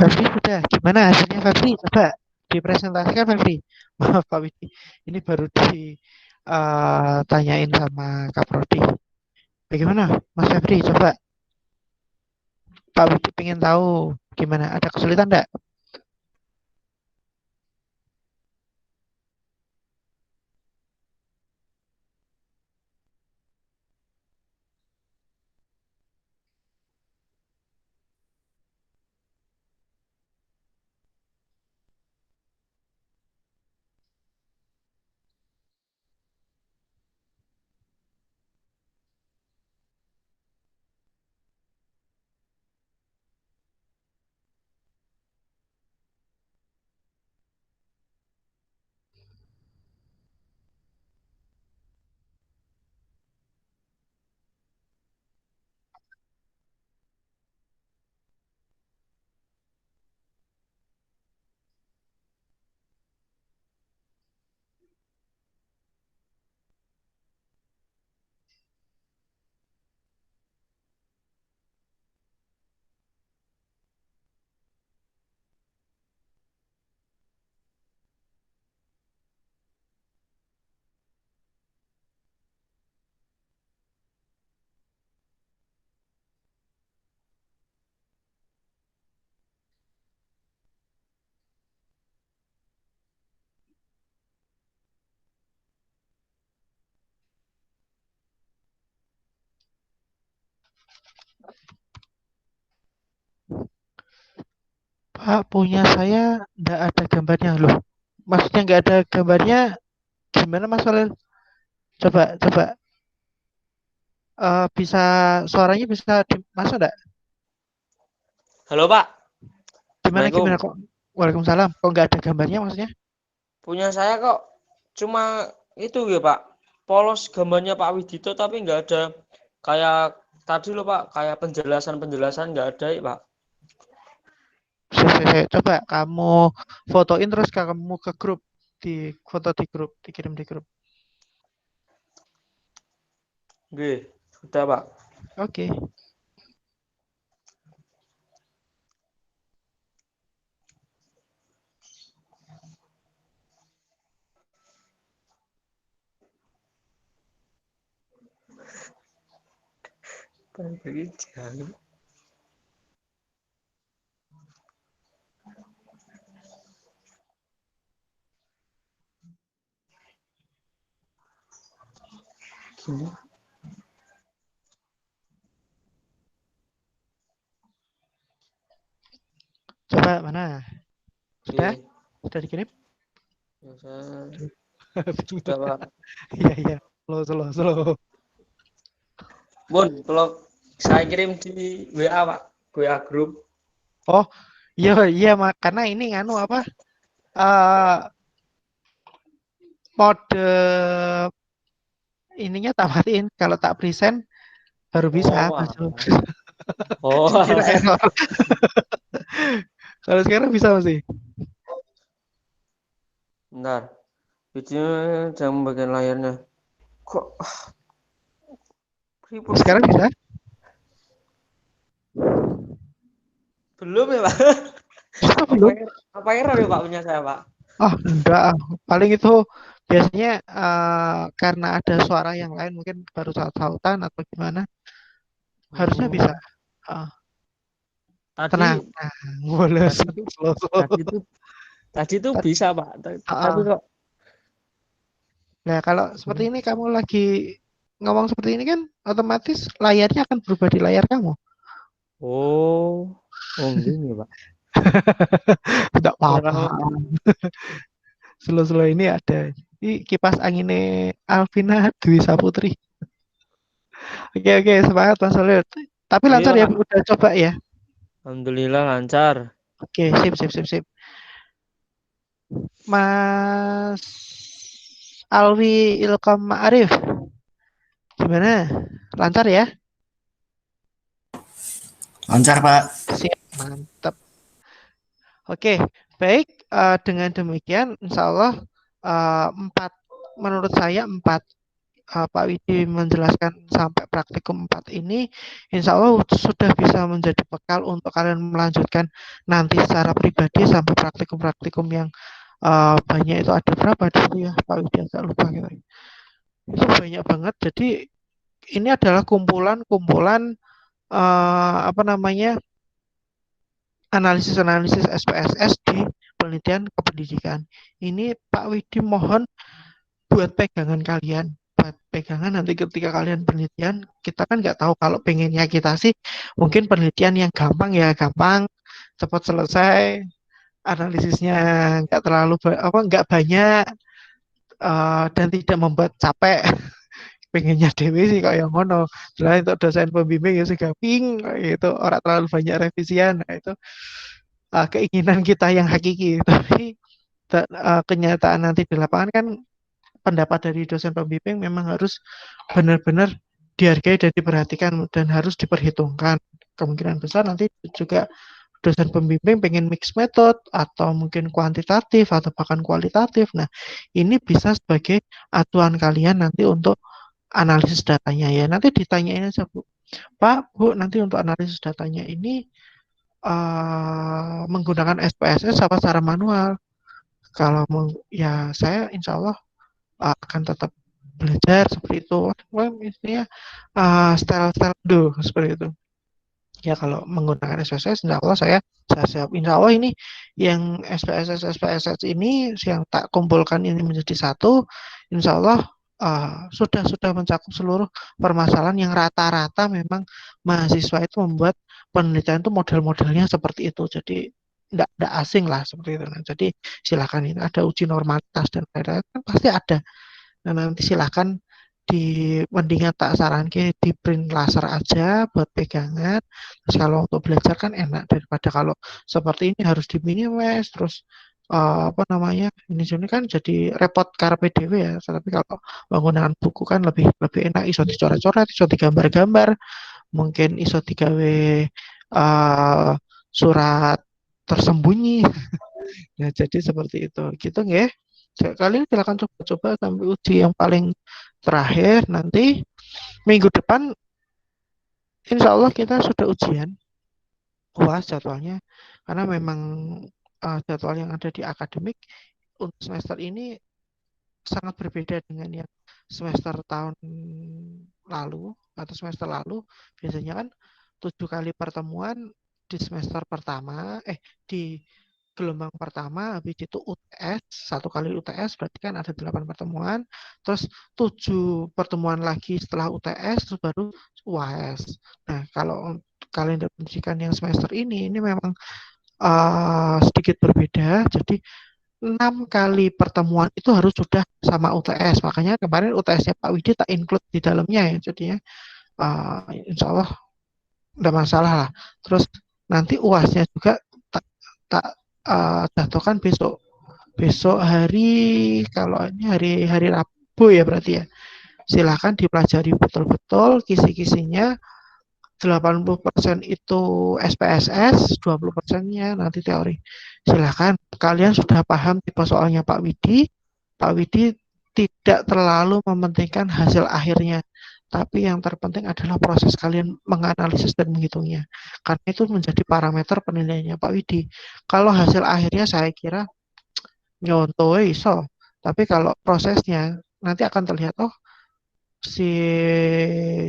Febri sudah. Gimana hasilnya Febri? Coba dipresentasikan Febri. Maaf Pak Widi, ini baru ditanyain sama Kak Prodi. Bagaimana Mas Febri? Coba Pak Widi pengen tahu gimana? Ada kesulitan enggak? Pak, punya saya enggak ada gambarnya loh. Maksudnya enggak ada gambarnya gimana Mas Walil? Coba bisa suaranya bisa masuk enggak? Halo Pak, Gimana Assalamualaikum. kok? Waalaikumsalam. Kok enggak ada gambarnya maksudnya? Punya saya kok cuma itu ya Pak, polos gambarnya Pak Widito tapi nggak ada kayak tadi loh Pak, kayak penjelasan-penjelasan nggak ada ya Pak. Coba kamu fotoin terus kamu ke grup, di foto di grup, dikirim di grup. Oke, sudah Pak. Oke. Gini. Coba mana? Sudah? Oke. Sudah dikirim? Ya, sudah Pak. Iya. Slow. Bun, kalau saya kirim di WA Pak, WA grup. Oh, iya karena ini nganu apa? eh Mode ininya tak matiin. Kalau tak present baru bisa Oh, masuk. oh, Kira error. Kalau sekarang bisa masih. bentar. Video jam bagian layarnya. Kok ribut sih? Sekarang bisa? Belum ya Pak? Bisa belum? Apa error ya Pak punya saya Pak? Enggak. Paling itu biasanya karena ada suara yang lain mungkin baru saut-sautan atau gimana. Harusnya bisa. Ah, Tadi tenang. Boleh. tadi itu Slow. tadi itu bisa Pak, tapi Ah. kok Nah, kalau seperti ini kamu lagi ngomong seperti ini kan otomatis layarnya akan berubah di layar kamu. oh gini Pak. Tidak apa-apa. Kurang Slow ini ada. Ini kipas anginnya Alvina Dwi Saputri. Oke, semangat Mas Solid. Tapi iya lancar ya, Pak. udah coba ya. Alhamdulillah lancar. Oke, sip. Mas Alwi Ilkom Ma'arif, gimana? Lancar ya? Lancar, Pak. Siap, mantap. Oke, baik. Dengan demikian, insya Allah menurut saya 4 Pak Widi menjelaskan sampai praktikum 4 ini, insya Allah sudah bisa menjadi bekal untuk kalian melanjutkan nanti secara pribadi sampai praktikum-praktikum yang banyak itu ada berapa dulu ya Pak Widi agak lupa gitu. Itu banyak banget. Jadi ini adalah kumpulan-kumpulan apa namanya analisis-analisis SPSS di penelitian kependidikan. Ini Pak Widi mohon buat pegangan kalian, buat pegangan nanti ketika kalian penelitian. Kita kan nggak tahu, kalau pengennya kita sih mungkin penelitian yang gampang ya gampang, cepat selesai, analisisnya nggak terlalu nggak banyak, dan tidak membuat capek. Pengennya dewe sih kayak ngono. Selain untuk dosen pembimbing ya sih gaping itu orang terlalu banyak revisian. Nah, itu keinginan kita yang hakiki. Tapi kenyataan nanti di lapangan kan pendapat dari dosen pembimbing memang harus benar-benar dihargai dan diperhatikan dan harus diperhitungkan. Kemungkinan besar nanti juga dosen pembimbing pengen mix metode atau mungkin kuantitatif atau bahkan kualitatif. Nah, ini bisa sebagai acuan kalian nanti untuk analisis datanya ya. Nanti ditanyain aja, Bu. Pak, Bu, nanti untuk analisis datanya ini menggunakan SPSS apa secara manual? Kalau ya saya insya Allah akan tetap belajar seperti itu. Wah, misalnya style-style do seperti itu. Ya kalau menggunakan SPSS, insya Allah saya siap. Insya Allah ini yang SPSS ini yang tak kumpulkan ini menjadi satu, insya Allah sudah mencakup seluruh permasalahan yang rata-rata memang mahasiswa itu membuat penelitian itu model-modelnya seperti itu. Jadi tidak asing lah seperti itu. Nah, jadi silakan, ini ada uji normalitas dan lain-lain kan pasti ada. Nah, nanti silakan mendingan tak sarankan di print laser aja buat pegangan. Terus kalau untuk belajar kan enak daripada kalau seperti ini harus di minimes terus apa namanya ini kan jadi repot karpe dewe ya. Tapi kalau menggunakan buku kan lebih enak, iso dicoret-coret, iso digambar-gambar, mungkin iso digawe surat tersembunyi. Ya jadi seperti itu gitu nggih. Kalian silakan coba-coba sampai uji yang paling terakhir. Nanti minggu depan insya Allah kita sudah ujian UAS jadwalnya, karena memang jadwal yang ada di akademik untuk semester ini sangat berbeda dengan yang semester tahun lalu atau semester lalu. Biasanya kan 7 kali pertemuan di semester pertama, di gelombang pertama, habis itu UTS, 1 kali UTS berarti kan ada 8 pertemuan, terus 7 pertemuan lagi setelah UTS, terus baru UAS. Nah, kalau kalender pendidikan yang semester ini memang sedikit berbeda, jadi 6 kali pertemuan itu harus sudah sama UTS. Makanya kemarin UTS-nya Pak Widi tak include di dalamnya ya, jadinya insya Allah udah masalah lah. Terus nanti UAS-nya juga tak jatuhkan besok hari, kalau ini hari Rabu ya berarti ya. Silakan dipelajari betul-betul kisi-kisinya. 80% itu SPSS, 20%-nya nanti teori. Silakan, kalian sudah paham tipe soalnya Pak Widi. Pak Widi tidak terlalu mementingkan hasil akhirnya, tapi yang terpenting adalah proses kalian menganalisis dan menghitungnya. Karena itu menjadi parameter penilaiannya Pak Widi. Kalau hasil akhirnya saya kira nyontoh iso, tapi kalau prosesnya nanti akan terlihat, oh si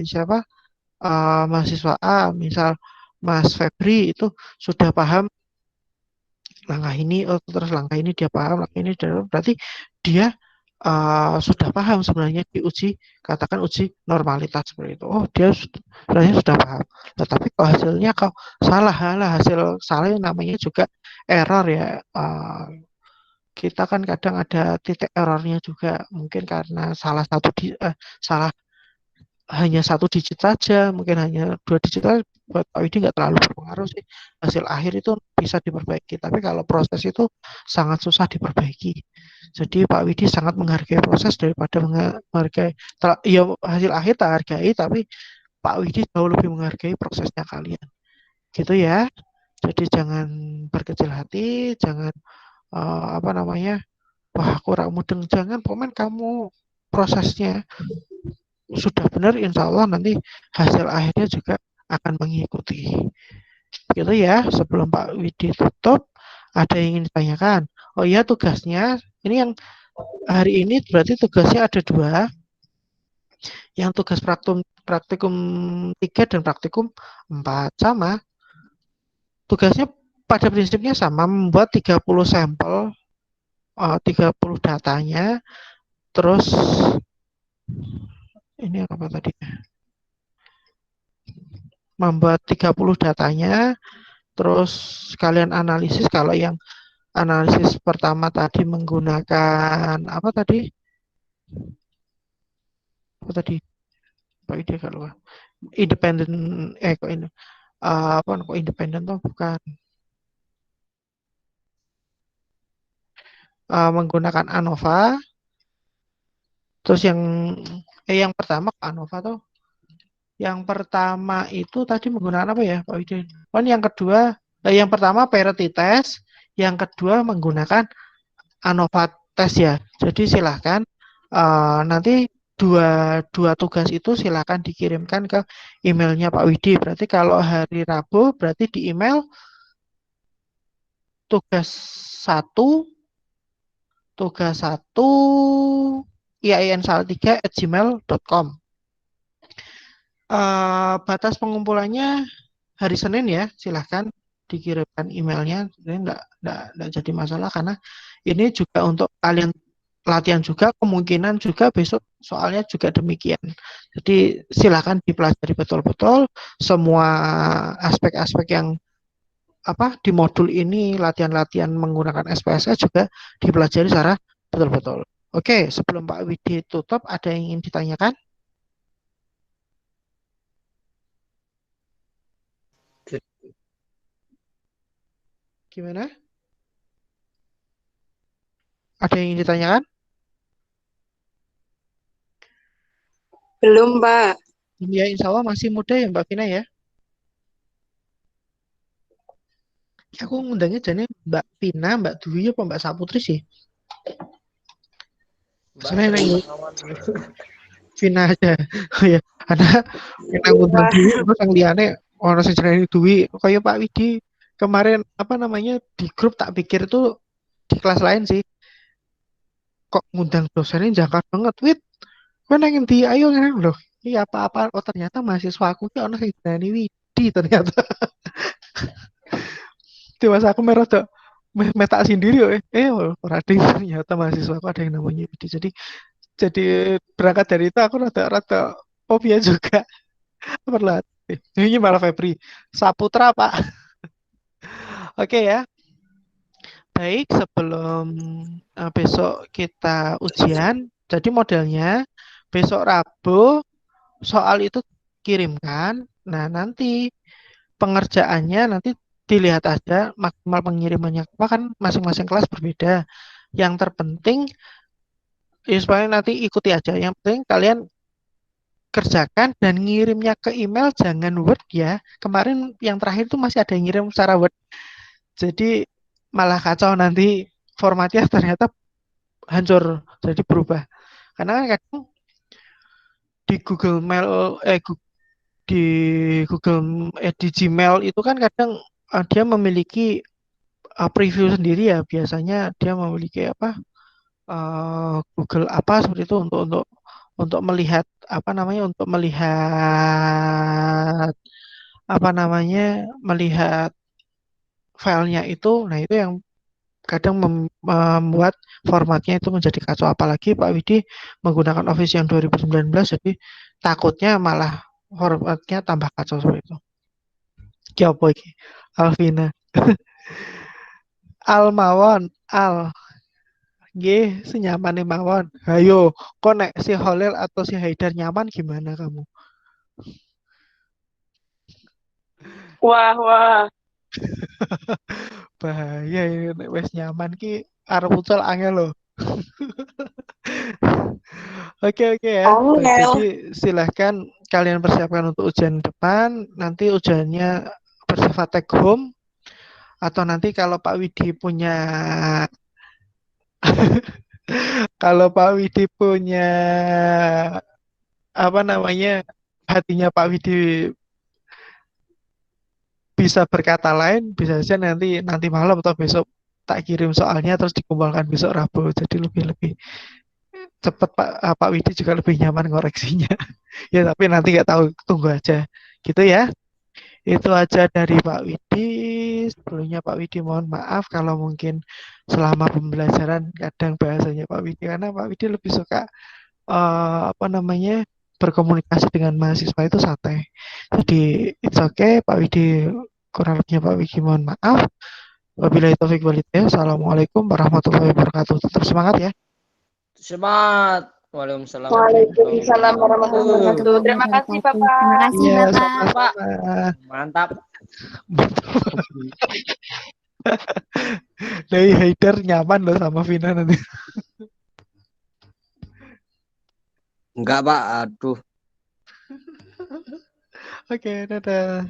siapa mahasiswa A, misal Mas Febri itu sudah paham langkah ini, terus langkah ini dia paham, langkah ini berarti dia sudah paham sebenarnya di katakan uji normalitas seperti itu. Oh, dia sebenarnya sudah paham. Tetapi kalau hasilnya salah, hasil salah namanya juga error ya. Kita kan kadang ada titik errornya juga, mungkin karena salah hanya 1 digit saja, mungkin hanya 2 digit saja, buat Pak Widi nggak terlalu berpengaruh sih. Hasil akhir itu bisa diperbaiki, tapi kalau proses itu sangat susah diperbaiki. Jadi Pak Widi sangat menghargai proses daripada menghargai, ya hasil akhir tak hargai, tapi Pak Widi jauh lebih menghargai prosesnya kalian. Gitu ya. Jadi jangan berkecil hati, jangan wah aku rak mudeng, jangan, pokoknya kamu prosesnya sudah benar, insya Allah nanti hasil akhirnya juga akan mengikuti. Gitu ya, sebelum Pak Widi tutup, ada yang ingin ditanyakan? Oh iya, tugasnya, ini yang hari ini berarti tugasnya ada 2, yang tugas praktikum 3 dan praktikum 4 sama. Tugasnya pada prinsipnya sama, membuat 30 sampel, 30 datanya, terus ini apa tadi? Membuat 30 datanya, terus kalian analisis. Kalau yang analisis pertama tadi menggunakan apa tadi? Apa tadi? Pak ide kalau independen, kok ini apa kok independen tuh bukan, menggunakan ANOVA. Terus yang pertama ANOVA tuh, yang pertama itu tadi menggunakan apa ya Pak Widin? Oh, yang kedua, yang pertama parity test, yang kedua menggunakan ANOVA test ya. Jadi silahkan nanti dua tugas itu silahkan dikirimkan ke emailnya Pak Widi. Berarti kalau hari Rabu berarti di email tugas satu tugas 1 iainsalatiga@gmail.com. Batas pengumpulannya hari Senin ya, silahkan dikirimkan emailnya. Jadi enggak jadi masalah, karena ini juga untuk kalian latihan juga, kemungkinan juga besok soalnya juga demikian. Jadi silahkan dipelajari betul-betul semua aspek-aspek yang di modul ini, latihan-latihan menggunakan SPSS juga dipelajari secara betul-betul. Oke, sebelum Pak Widi tutup, ada yang ingin ditanyakan? Gimana? Ada yang ingin ditanyakan? Belum, Pak. Ya, insya Allah masih muda ya Mbak Vina ya. Aku ngundangnya jadi Mbak Vina, Mbak Dwi, apa Mbak Saputri sih? Maksudnya yang Vina aja. Oh ya, ada Vina ngundang Dwi, terus yang liane orang sing jenenge Dwi. Kayak Pak Widi kemarin di grup, tak pikir itu di kelas lain sih. Kok ngundang dosennya jangkar banget, Wid. Kok nangin di ayo kan loh. Iya apa-apa, oh ternyata mahasiswa aku ki ono sing jenenge Widi ternyata. Dewasa aku merada metak sendiri ora ada, ternyata mahasiswa aku ada yang namanya Widi. Jadi berangkat dari itu aku rada fobia juga. Berlatih. Ini malah Febri. Saputra, Pak. Oke ya. Baik, sebelum besok kita ujian, jadi modelnya besok Rabu soal itu kirimkan. Nah, nanti pengerjaannya nanti dilihat aja maksimal pengirimannya apa, kan masing-masing kelas berbeda. Yang terpenting supaya nanti ikuti aja. Yang penting kalian kerjakan dan ngirimnya ke email, jangan Word ya. Kemarin yang terakhir itu masih ada yang ngirim secara Word. Jadi malah kacau, nanti formatnya ternyata hancur, jadi berubah. Karena kan kadang di Google Mail di di Gmail itu kan kadang dia memiliki preview sendiri ya. Biasanya dia memiliki Google apa seperti itu untuk melihat melihat filenya itu. Nah, itu yang kadang membuat formatnya itu menjadi kacau, apalagi Pak Widi menggunakan Office yang 2019, jadi takutnya malah formatnya tambah kacau seperti itu. Ki apa iki? Alvina. Al mawon, Al. Nggih, senyamane mawon. Hayo, kok nek si Holil atau si Haidar nyaman gimana kamu? Wah. Bahaya ini, nek wis nyaman ki arep ucul angel loh. Oke ya. Jadi silahkan kalian persiapkan untuk ujian depan. Nanti ujiannya bersifat take home, atau nanti kalau Pak Widi punya kalau Pak Widi punya apa namanya hatinya Pak Widi bisa berkata lain, bisa saja nanti malam atau besok tak kirim soalnya terus dikumpulkan besok Rabu. Jadi lebih cepat Pak Widi juga lebih nyaman ngoreksinya. Ya tapi nanti nggak tahu, tunggu aja. Gitu ya. Itu aja dari Pak Widi. Sebelumnya Pak Widi mohon maaf kalau mungkin selama pembelajaran kadang bahasanya Pak Widi karena Pak Widi lebih suka apa namanya berkomunikasi dengan mahasiswa itu santai. Jadi it's okay Pak Widi, kurang lebihnya Pak Widi mohon maaf. Wabillahi taufik walhidayah. Assalamualaikum warahmatullahi wabarakatuh. Tetap semangat ya. Semangat. Waalaikumsalam warahmatullahi Waalaikumsalam warahmatullahi wabarakatuh. wabarakatuh. Terima kasih, Bapak. Terima kasih, Iya, Bapak. Pak, sama-sama. mantap. Dari Haidar nyaman loh sama Vina nanti. Enggak, Pak. Aduh. Oke, dadah.